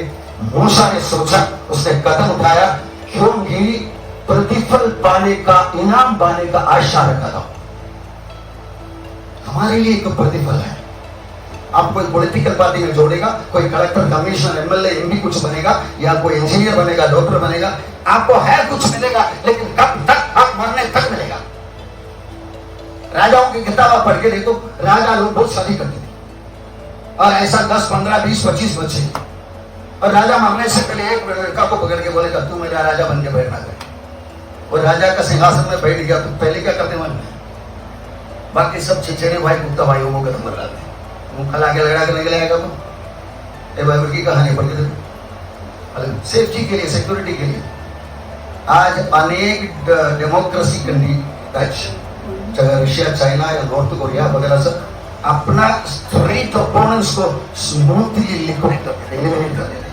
मूसा ने सोचा, उसने कदम उठाया, क्योंकि प्रतिफल पाने का, इनाम पाने का आशा रखा था। हमारे लिए एक प्रतिफल है। आप कोई पॉलिटिकल पार्टी में जोड़ेगा, कोई कलेक्टर, कमिश्नर, एमएलए, एमपी कुछ बनेगा, या कोई इंजीनियर बनेगा, डॉक्टर बनेगा, आपको है कुछ मिलेगा, लेकिन कब तक? आप मरने तक मिलेगा। राजाओं की किताब पढ़ के देखो, राजा लोग बहुत शादी करते थे, और ऐसा 10, 15, 20, 25 बच्चे, और राजा मरने से पहले एक लड़का को पकड़ के बोलेगा तू मेरा राजा बन के बैठना कर। और राजा का सिंहासन में बैठ गया तो पहले क्या करते मन में? बाकी सब चिचड़े भाई, कुत्ता भाई को खत्म कर डालते, मुंह खला के लड़ा के निकलेगा। तो बाइबल की कहानी पढ़ के देखो, सेफ्टी के लिए, सिक्योरिटी के लिए आज अनेक डेमोक्रेसी कंट्री, चाहे रशिया, चाइना या नॉर्थ कोरिया वगैरह, सब अपना स्ट्रेट ओपोनेंट्स को स्मूथली लिक्विड कर एलिमिनेट कर देते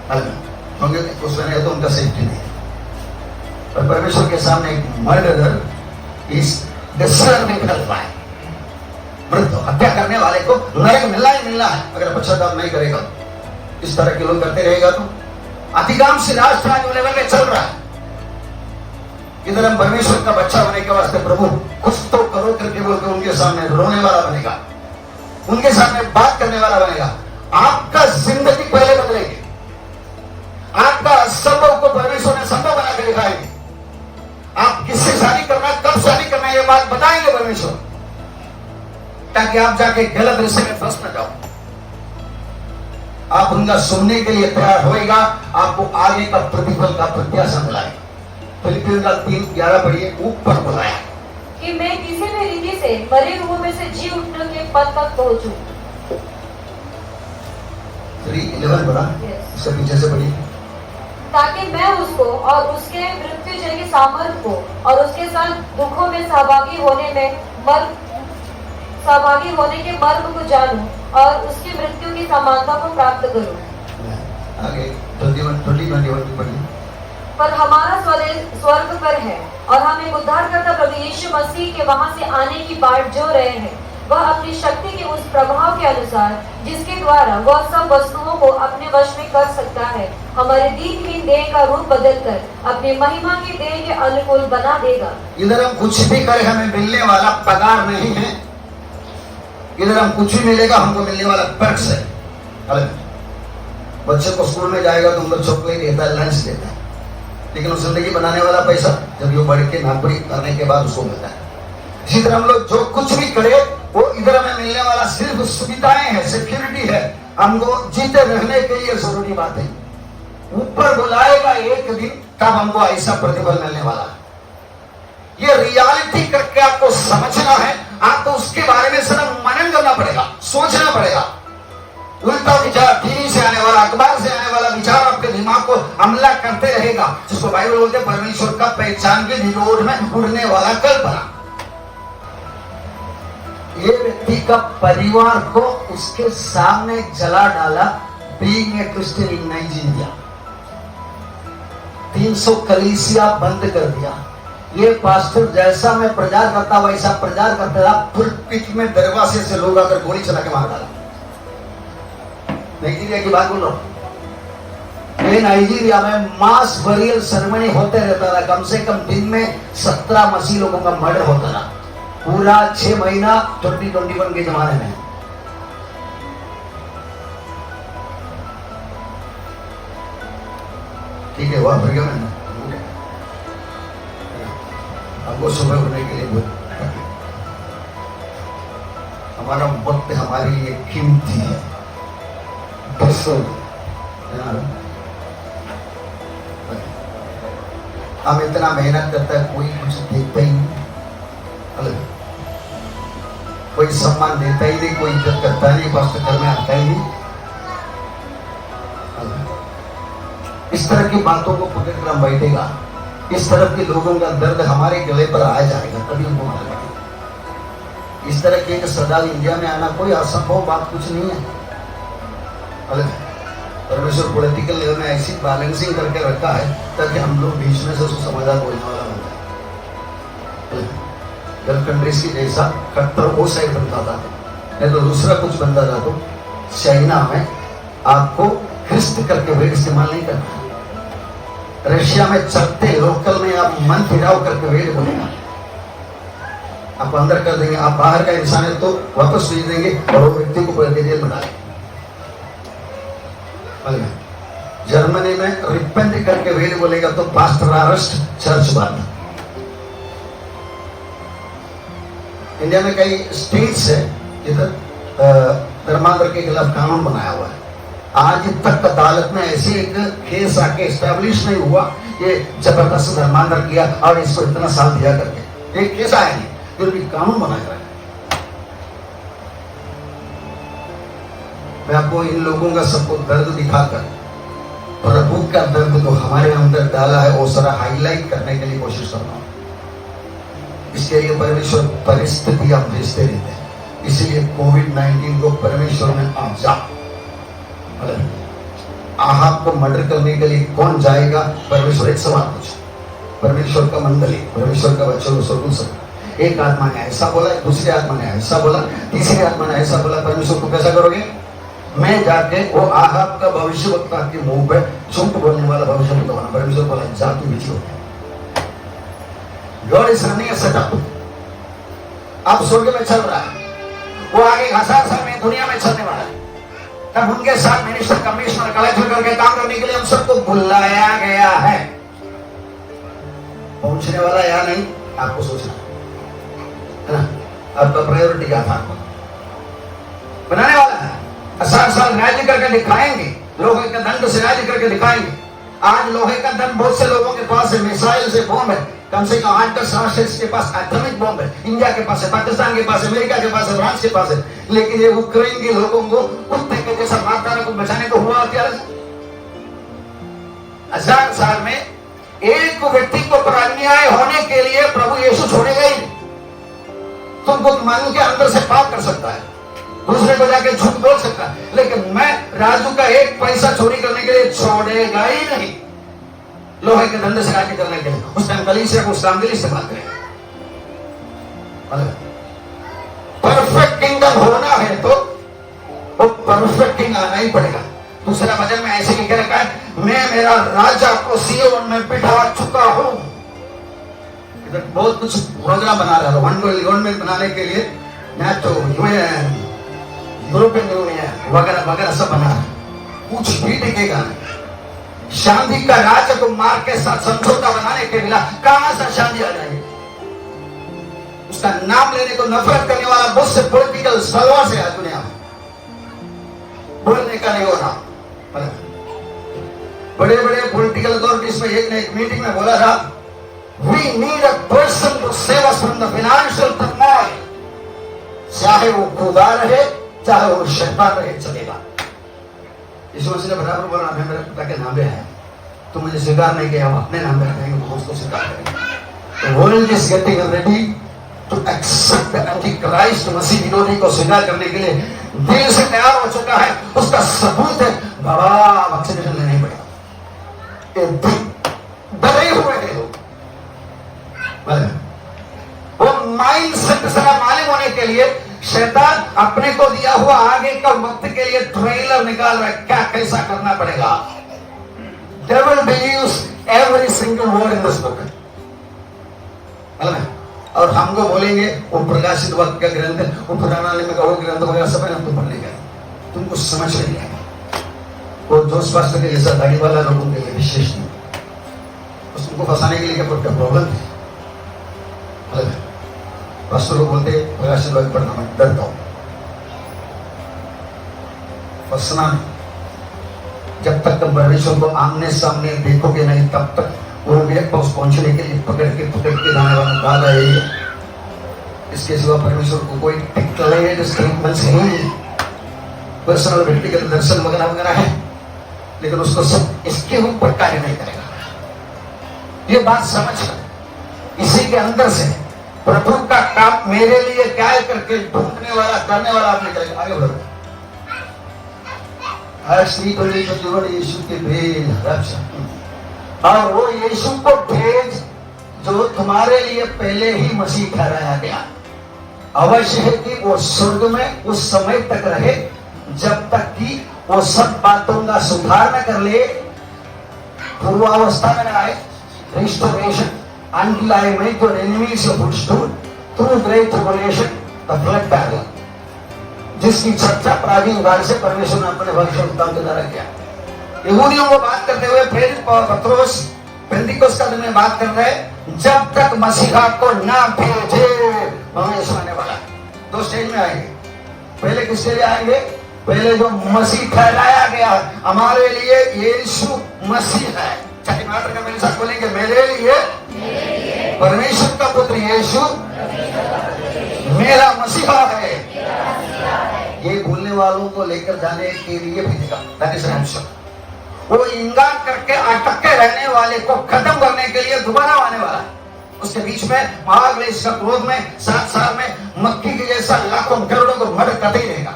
हैं, क्योंकि उसमें तो उनका सेफ्टी नहीं। और परमेश्वर के सामने एक मर्डरर इस डिसर्विंग है, मृत्यु, हत्या करने वाले को नरक मिलना ही मिलना है अगर पश्चाताप नहीं करेगा। इस तरह के लोग करते रहेगा तो अधिकांश राष्ट्र जो लेवल में चल रहा है। इधर हम परमेश्वर का बच्चा होने के वास्ते प्रभु कुछ तो करो करके बोल के उनके सामने रोने वाला बनेगा, उनके सामने बात करने वाला बनेगा। आपका जिंदगी पहले बदलेगी, आपका असंभव को परमेश्वर ने संभव बना के दिखाएंगे। आप किससे शादी करना, कब शादी करना, ये बात बताएंगे परमेश्वर, ताकि आप जाके गलत रिश्ते में फंस न जाओ। आप उनका सुनने के लिए तैयार होएगा, आपको आगे का प्रतिफल का प्रत्याशा मिलाएगा। फिलिपियंस 3:11 पढ़िए। ऊपर बुलाया कि मैं किसी भी रीति से मरे हुओं में से जी उठने के पद तक पहुंचूं। 3:11 पढ़ा, इसके पीछे से पढ़िए। ताकि मैं उसको और उसके मृत्युजय के सामर्थ को और उसके साथ दुखों में सहभागी होने के मर्म को जानूं और उसकी मृत्यु की समानता को प्राप्त करूं। आगे 21 पढ़िए। पर हमारा स्वदेश स्वर्ग पर है, और हम एक उद्धारकर्ता प्रभु यीशु मसीह के वहां से आने की बाट जो रहे हैं, वह अपनी शक्ति के उस प्रभाव के अनुसार जिसके द्वारा वह सब वस्तुओं को अपने वश में कर सकता है, हमारे दीनहीन देह का रूप बदलकर अपनी महिमा की देह के अनुकूल बना देगा। इधर हम कुछ भी करें, हमें मिलने वाला पगार नहीं है। इधर हम कुछ भी मिलेगा, हमको मिलने वाला पर्क्स है। बच्चे को स्कूल में जाएगा तो उनको चॉकलेट देता है, लंच देता है, लेकिन उस जिंदगी बनाने वाला पैसा जब वो बढ़ के नौकरी करने के बाद उसको मिलता है। इसी तरह हम लोग जो कुछ भी करें वो इधर हमें मिलने वाला सिर्फ सुविधाएं हैं, सिक्योरिटी है, हमको जीते रहने के लिए जरूरी बात है। ऊपर बुलाएगा एक दिन, तब हमको ऐसा प्रतिफल मिलने वाला है। ये रियलिटी करके आपको समझना है आप तो उसके बारे में सदा मनन करना पड़ेगा, सोचना पड़ेगा। उल्टा विचार, टीवी से आने वाला, अखबार से आने वाला विचार आपके दिमाग को हमला करते रहेगा, जिसको बाइबल बोलते हैं परमेश्वर का पहचान के विरोध में उड़ने वाला कल्पना। ये व्यक्ति का परिवार को उसके सामने जला डाला, being a Christian in Nigeria. 300 कलीसिया बंद कर दिया। ये पास्टर जैसा मैं प्रचार करता वैसा प्रचार करता था, पुलपिट में दरवाजे से लोग आकर गोली चला के मार डाला। नाइजीरिया की बात बोल रहा हूं। ये नाइजीरिया में मास बरियल सेरेमनी होते रहता था, कम से कम दिन में 17 मसीह लोगों का मर्डर होता था, पूरा 6 महीना 2021 के जमाने में। ठीक है, वहां पर क्या मैंने हमको सुबह उठने के लिए हमारा वक्त हमारे लिए कीमती है। हम इतना मेहनत करता है, कोई कुछ देता ही नहीं, कोई सम्मान देता ही नहीं, कोई इज्जत करता ही नहीं, पास्टर घर में आता ही नहीं। इस तरह की बातों को पकड़ कर हम बैठेगा, इस तरह के लोगों का दर्द हमारे गले पर आ जाएगा, तभी उनको मालूम पड़ेगा। इस तरह के एक श्रद्धालु इंडिया में आना कोई असंभव बात कुछ नहीं है। परमेश्वर पॉलिटिकल लेवल में ऐसी बैलेंसिंग करके रखा है ताकि हम लोग बीच में से उसको समाधान बोलने वाला बन जाए। गल्फ कंट्रीज की जैसा कट्टर वो साइड बनता था, नहीं तो दूसरा कुछ बनता था। तो चाइना में आपको ख्रिस्त करके वेट इस्तेमाल नहीं करना। रशिया में चलते लोकल में आप मन फिराव करके वेट बोलेगा, आप अंदर कर देंगे, आप बाहर का इंसान है तो वापस भेज देंगे और वो व्यक्ति को पकड़ के जेल में डालेंगे। जर्मनी में रिपेंट करके वेट बोलेगा तो पास्टर अरेस्ट, चर्च बंद। इंडिया में कई स्टेट्स है जिधर धर्मांतर के खिलाफ कानून बनाया हुआ है। आज तक अदालत में ऐसे एक केस आके एस्टैब्लिश नहीं हुआ ये जबरदस्त धर्मांतर किया और इसको इतना साल दिया करके, एक केस आया नहीं, फिर भी कानून बनाया है। मैं आपको इन लोगों का सबको दर्द दिखाकर प्रभु का दर्द तो हमारे अंदर डाला है वो सारा हाईलाइट करने के लिए कोशिश कर रहा हूं। इसके लिए परमेश्वर परिस्थितियां भेजते रहते हैं, इसीलिए कोविड-19 को परमेश्वर ने आजा आहब को मर्डर करने के लिए कौन जाएगा? परमेश्वर एक सवाल पूछा, परमेश्वर का मंडली, परमेश्वर का बच्चों को सब एक आत्मा ने ऐसा बोला, दूसरी आत्मा ने ऐसा बोला, तीसरी आत्मा ने ऐसा बोला, परमेश्वर को कैसा करोगे? मैं जाके वो आहब का भविष्यवक्ता के मुंह पे झूठ बोलने वाला भविष्यवक्ता बना। परमेश्वर बोला जा तू बीच हो। God is running a setup. अब स्वर्ग में चल रहा है, वो आगे 1000 साल में दुनिया में चलने वाला है। तब उनके साथ मिनिस्टर, कमिश्नर, कलेक्टर करके काम करने के लिए हम सबको बुलाया गया है। पहुंचने वाला या नहीं आपको सोचना है ना, आपका प्रायोरिटी क्या था? बनाने वाला है, 1000 साल राज्य करके दिखाएंगे, लोहे का दंड से राज्य करके दिखाएंगे। आज लोहे का दंड बहुत से लोगों के पास है, मिसाइल से बॉम्ब है, कम से कम 8-10 राष्ट्र के पास एटॉमिक बॉम्ब है, इंडिया के पास है, पाकिस्तान के पास है, अमेरिका के पास है, फ्रांस के पास है, लेकिन ये यूक्रेन के लोगों को कुत्ते के जैसा मारता को बचाने को हुआ क्या? 1000 साल में एक व्यक्ति को अन्याय होने के लिए प्रभु यीशु छोड़ेगा ही। तुमको मन के अंदर से पाप कर सकता है, दूसरे को जाके झूठ बोल सकता है, लेकिन मैं राजू का एक पैसा चोरी करने के लिए छोड़ेगा ही नहीं। लोहे के धंधे से राज्य करने के लिए उस टाइम कलीसिया को श्रद्धांजलि इस्तेमाल करेगा। परफेक्ट किंगडम होना है तो वो परफेक्ट किंग आना ही पड़ेगा। दूसरा वचन में ऐसे लिखा रखा है, मैं मेरा राजा को सियोन में बिठा चुका हूं। इधर बहुत कुछ प्रोग्राम बना रहा है, वन वर्ल्ड गवर्नमेंट बनाने के लिए नेटो, यूएन, यूरोपियन यूनियन वगैरह वगैरह सब बना रहा है, कुछ भी टिकेगा नहीं। शांति का राजकुमार के साथ समझौता बनाने के बिना कहां से शांति आ जाएगी? उसका नाम लेने को नफरत करने वाला बहुत से पॉलिटिकल सलवार से आज दुनिया में बोलने का नहीं हो रहा। बड़े बड़े पॉलिटिकल अथॉरिटीज में एक ने एक मीटिंग में बोला था, we need a person to save us from the financial turmoil. चाहे वो खुदा रहे चाहे वो शैतान रहे चलेगा। यीशु मसीह ने बराबर बोला, मैं मेरे पिता के नाम पे है, तुम मुझे स्वीकार नहीं किया, हम अपने नाम पे रखेंगे तो उसको स्वीकार करेंगे। The world is getting ready to accept the Antichrist, मसीह विरोधी को स्वीकार करने के लिए दिल से तैयार हो चुका है। उसका सबूत है, बाबा वैक्सीनेशन लेना ही पड़ेगा। डरे हुए हैं लोग, वो माइंड सेट से मालूम होने के लिए शैतान अपने को दिया हुआ आगे का वक्त के लिए ट्रेलर निकाल रहा है, क्या कैसा करना पड़ेगा। Devil believes every single word in this book, और हमको बोलेंगे वो प्रकाशित वक्त का ग्रंथ है, वो पुराना में का वो ग्रंथ वगैरह सब हम तो पढ़ने गए, तुमको समझ नहीं आएगा। वो जोश पास्टर के जैसा दाढ़ी वाला लोगों के लिए विशेष नहीं, उसको फंसाने के लिए क्या प्रॉब्लम है। पास्टर लोग बोलते प्रकाशित वक्त पढ़ना, मैं डरता हूं, फंसना नहीं। जब तक तुम परमेश्वर को आमने सामने देखोगे नहीं, तब तक वो मेरे पास पहुंचने के लिए पकड़ के जाने वाला काल है। इसके सिवा परमेश्वर को कोई डिक्लेयर्ड स्टेटमेंट्स नहीं, पर्सनल व्यक्तिगत दर्शन वगैरह वगैरह है, लेकिन उसको सब इसके ऊपर कार्य नहीं करेगा। ये बात समझ कर इसी के अंदर से प्रभु का काम मेरे लिए क्या है करके ढूंढने वाला करने वाला आपने करेगा। आगे बढ़ो। यीशु के भेद रक्षा, और वो यीशु को भेज जो तुम्हारे लिए पहले ही मसीह ठहराया गया। अवश्य है कि वो स्वर्ग में उस समय तक रहे जब तक कि वो सब बातों का सुधार न कर ले, पूर्वावस्था में न आए। Restoration until I make your enemies your footstool through great tribulation, the flood battle, जिसकी चर्चा प्राचीन काल से परमेश्वर ने अपने भविष्यवक्ताओं के द्वारा किया। यहूदियों को बात करते हुए प्रेरित पत्रोस पेंटिकोस का दिन में बात कर रहे हैं, जब तक मसीहा को ना भेजे परमेश्वर आने वाला। दो स्टेज में आएंगे, पहले किसके लिए आएंगे? पहले जो मसीह ठहराया गया हमारे लिए, यीशु मसीह है। चाहे मात्र का मेरे साथ बोलेंगे, मेरे लिए परमेश्वर का पुत्र यीशु मेरा मसीहा है। ये भूलने वालों को लेकर जाने के लिए भेजेगा। That is rapture. वो इंकार करके अटके रहने वाले को खत्म करने के लिए दोबारा आने वाला है। उसके बीच में महाक्लेश का क्रोध में 7 साल में मक्खी के जैसा लाखों करोड़ों को मर्डर करते ही रहेगा।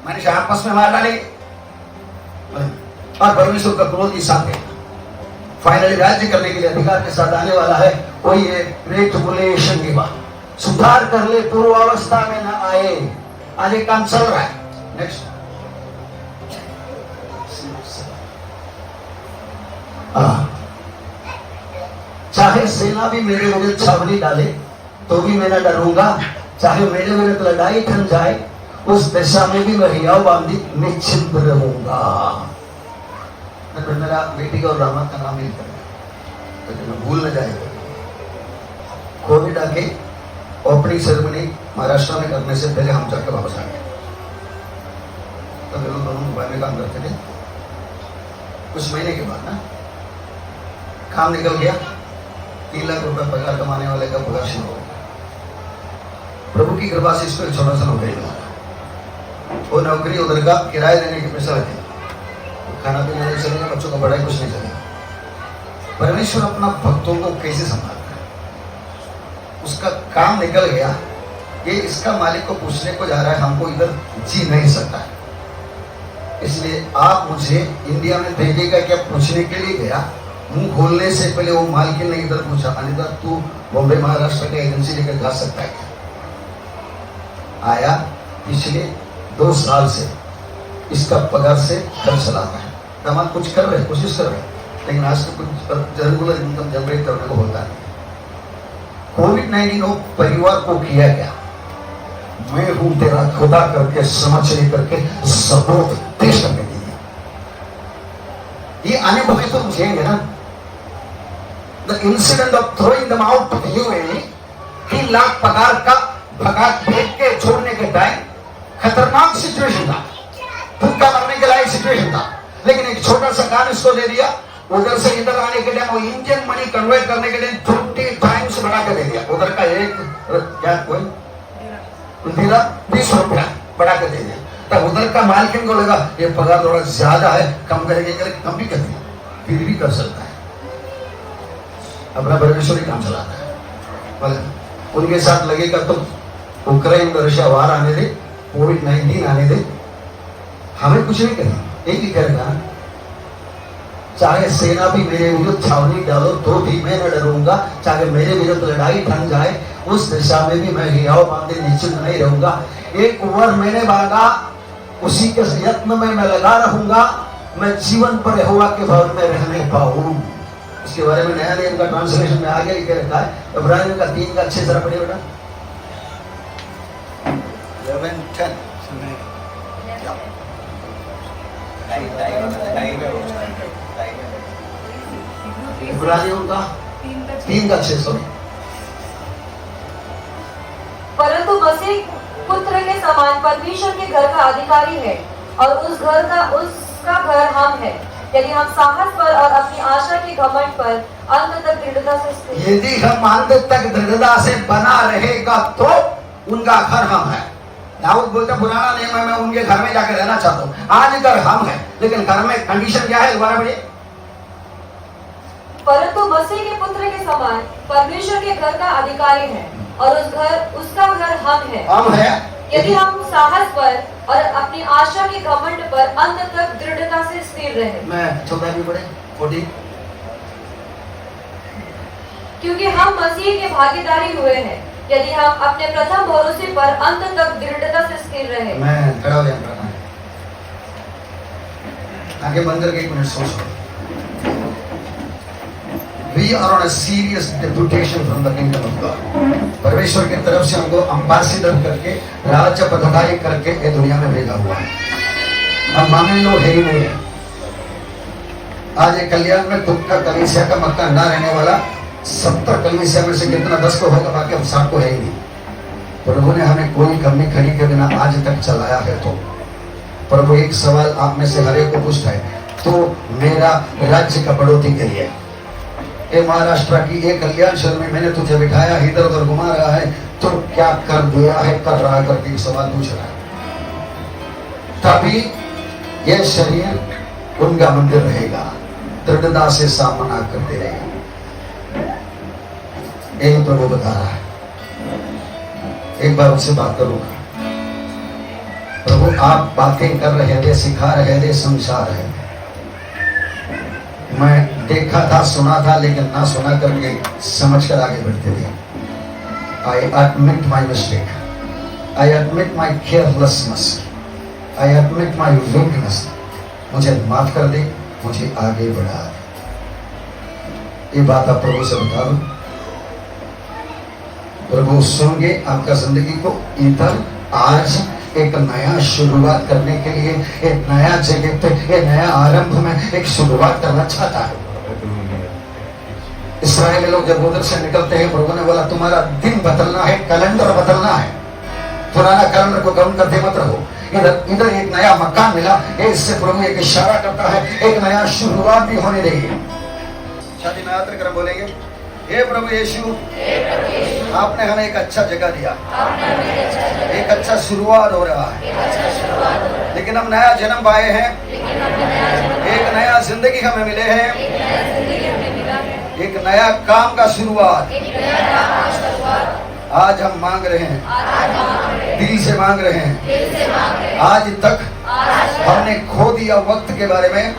मनुष्य आपस में मार डालेंगे और परमेश्वर का क्रोध ही साथ है। फाइनली राज्य करने के लिए अधिकार के साथ आने वाला है। कोई ये ग्रेट ट्रिब्युलेशन की बात, सुधार कर ले, पूर्वावस्था में न आए। आज एक काम चल रहा है। नेक्स्ट, चाहे सेना भी मेरे विरुद्ध छावनी डाले तो भी मैं न डरूंगा, चाहे मेरे विरुद्ध लड़ाई ठन जाए उस दिशा में भी मैं हियाव बांधी निश्चिंत रहूंगा। मेरा बेटी और रामा का नाम ही तो मैं भूल न जाए। कोविड आके ओपनिंग सेरेमनी महाराष्ट्र में करने से पहले हम जाकर वापस आ गए। तो हम दोनों मुंबई में काम करते थे। कुछ महीने के बाद ना काम निकल गया। 3 लाख रुपए पगार कमाने वाले का पगार शुरू हो गया। प्रभु की कृपा से इसको एक छोटा सा नौकरी मिला। वो नौकरी उधर का किराया देने के पैसा लगे, खाना पीना नहीं चलेगा, बच्चों का पढ़ाई कुछ नहीं चलेगा। परमेश्वर अपना भक्तों को कैसे संभालता है, उसका काम निकल गया। ये इसका मालिक को पूछने को जा रहा है, हमको इधर जी नहीं सकता है, इसलिए आप मुझे इंडिया में भेजेगा क्या पूछने के लिए गया। मुंह खोलने से पहले वो मालकिन ने इधर पूछा, अनिता तू बॉम्बे महाराष्ट्र के एजेंसी लेकर जा सकता है क्या? आया, पिछले 2 साल से इसका पगार से घर चलाता है। दामाद कुछ कर रहे, कोशिश कर रहे, लेकिन आज तो कुछ रेगुलर इनकम जनरेट करने को होता है। कोविड-19 परिवार को किया क्या? मैं हूं तेरा खुदा करके समझ नहीं करके सबूत देश करने दिया। ये आने वाले तो मुझे ना, the incident of throwing them out to the UAE, 3 lakh पगार का भगा फेंक के छोड़ने के टाइम खतरनाक सिचुएशन था, भूखा मरने के लायक सिचुएशन था, लेकिन एक छोटा सा काम इसको दे दिया। उधर से इधर आने के टाइम वो इंडियन मनी कन्वर्ट करने के टाइम 20 टाइम्स बढ़ा के दे दिया। उधर का एक क्या कोई दिला 20 रुपया बढ़ा के दे दिया, तब उधर का मालकिन को लगा ये पगार थोड़ा ज्यादा है, कम करेंगे, कम भी कर दिया, फिर भी कर सकता है, अपना परमेश्वरी काम चलाता है। उनके साथ लगेगा तो उक्रेन रशिया वार आने दे, कोविड-19 आने दे, हमें कुछ नहीं करेंगे, एक ही करेगा, चाहे सेना भी मेरे विरुद्ध छावनी डालो तो भी मैं न डरूंगा, चाहे मेरे विरुद्ध लड़ाई ढंग जाए उस दिशा में भी मैं हियाव बांधे निश्चित नहीं रहूंगा। एक वर मैंने मांगा, उसी के यत्न में मैं लगा रहूंगा, मैं जीवन पर यहोवा के भवन में रहने पाऊं। इसके बारे में नया नियम का ट्रांसलेशन में आगे लिखे रहता है, इब्रानियों का 3 का अच्छे तरह पढ़िए बेटा, 11:10 इब्रानियों का 3 का 6 सॉरी। परंतु मसीह पुत्र के समान परमेश्वर के घर का अधिकारी है और उसका घर हम है, यदि हम साहस पर और अपनी आशा के घमंड पर अंत तक दृढ़ता से स्थिर। यदि हम अंत तक दृढ़ता से बना रहेगा तो उनका घर हम है। दाऊद बोलते पुराना नियम में मैं उनके घर में जाकर रहना चाहता हूँ, आज घर हम है, लेकिन घर में कंडीशन क्या है, दोबारा बढ़िए। परंतु मसीह के पुत्र के समान परमेश्वर के घर का अधिकारी है और उसका घर हम है, यदि हम साहस पर और अपनी आशा के घमंड पर अंत तक दृढ़ता से स्थिर रहे। मैं 14 भी पढ़े 40। क्योंकि हम मसीह के भागीदारी हुए हैं, यदि हम अपने प्रथम भरोसे पर अंत तक दृढ़ता से स्थिर रहे। मैं खड़ा हो जाऊंगा, आगे बंद करके 1 मिनट सोचो। We are on a serious deputation from the kingdom of God. परमेश्वर की तरफ से हमको एम्बेसडर करके, राज्य पदाधिकारी करके ये दुनिया में भेजा हुआ है। हम मामले लोग है ही नहीं है। आज एक कल्याण में खुद का कलीसिया का मक्का ना रहने वाला 70 कलीसिया में से कितना 10 को होगा, बाकी हम 60 को है ही नहीं। प्रभु ने हमें कोई कमी खड़ी के बिना आज तक चलाया है। तो प्रभु एक सवाल आप में से हर एक को पूछता है, तो मेरा राज्य का बढ़ोतरी के लिए ये महाराष्ट्र की एक कल्याण शहर में मैंने तुझे बिठाया, इधर उधर घुमा रहा है, तो क्या कर दिया है, कर रहा करके एक सवाल पूछ रहा है। तभी यह शरीर उनका मंदिर रहेगा, दृढ़ता से सामना करते रहेगा। यही प्रभु बता रहा है। एक बार उनसे बात करूंगा, प्रभु आप बातें कर रहे थे, सिखा रहे थे, समझा रहे थे, मैं देखा था, सुना था, लेकिन ना सुना करके समझ कर आगे बढ़ते थे। I admit my mistake. I admit my carelessness. I admit my weakness. मुझे माफ कर दे, मुझे आगे बढ़ा दे। ये बात आप प्रभु से बता दो। प्रभु सुनगे आपका जिंदगी को इधर आज एक नया शुरुआत करने के लिए, एक नया जगह पे, एक नया आरंभ में एक शुरुआत करना चाहता है। इस्राएली लोग जब उधर से निकलते हैं, प्रभु ने बोला तुम्हारा दिन बदलना है, कैलेंडर बदलना है, पुराना कैलेंडर को गौन करते मत रहो। इधर एक नया मकान मिला, इससे प्रभु एक इशारा करता है, एक नया शुरुआत भी होने देगी। शादी में यात्रा कर बोलेंगे, हे प्रभु यीशु, आपने हमें एक अच्छा जगह दिया, एक अच्छा शुरुआत हो रहा है, लेकिन हम नया जन्म पाए हैं, एक नया जिंदगी हमें मिले हैं, एक नया काम का शुरुआत आज हम मांग रहे हैं, दिल से मांग रहे हैं। आज तक हमने खो दिया वक्त के बारे में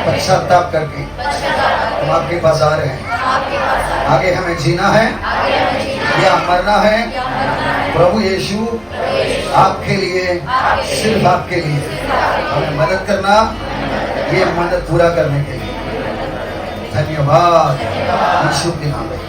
पश्चाताप करके हम आपके पास आ रहे हैं। आगे हमें जीना है या मरना है, प्रभु यीशु आपके लिए, सिर्फ आपके लिए हमें मदद करना, ये मदद पूरा करने के लिए धन्यवाद। यीशु के नाम में।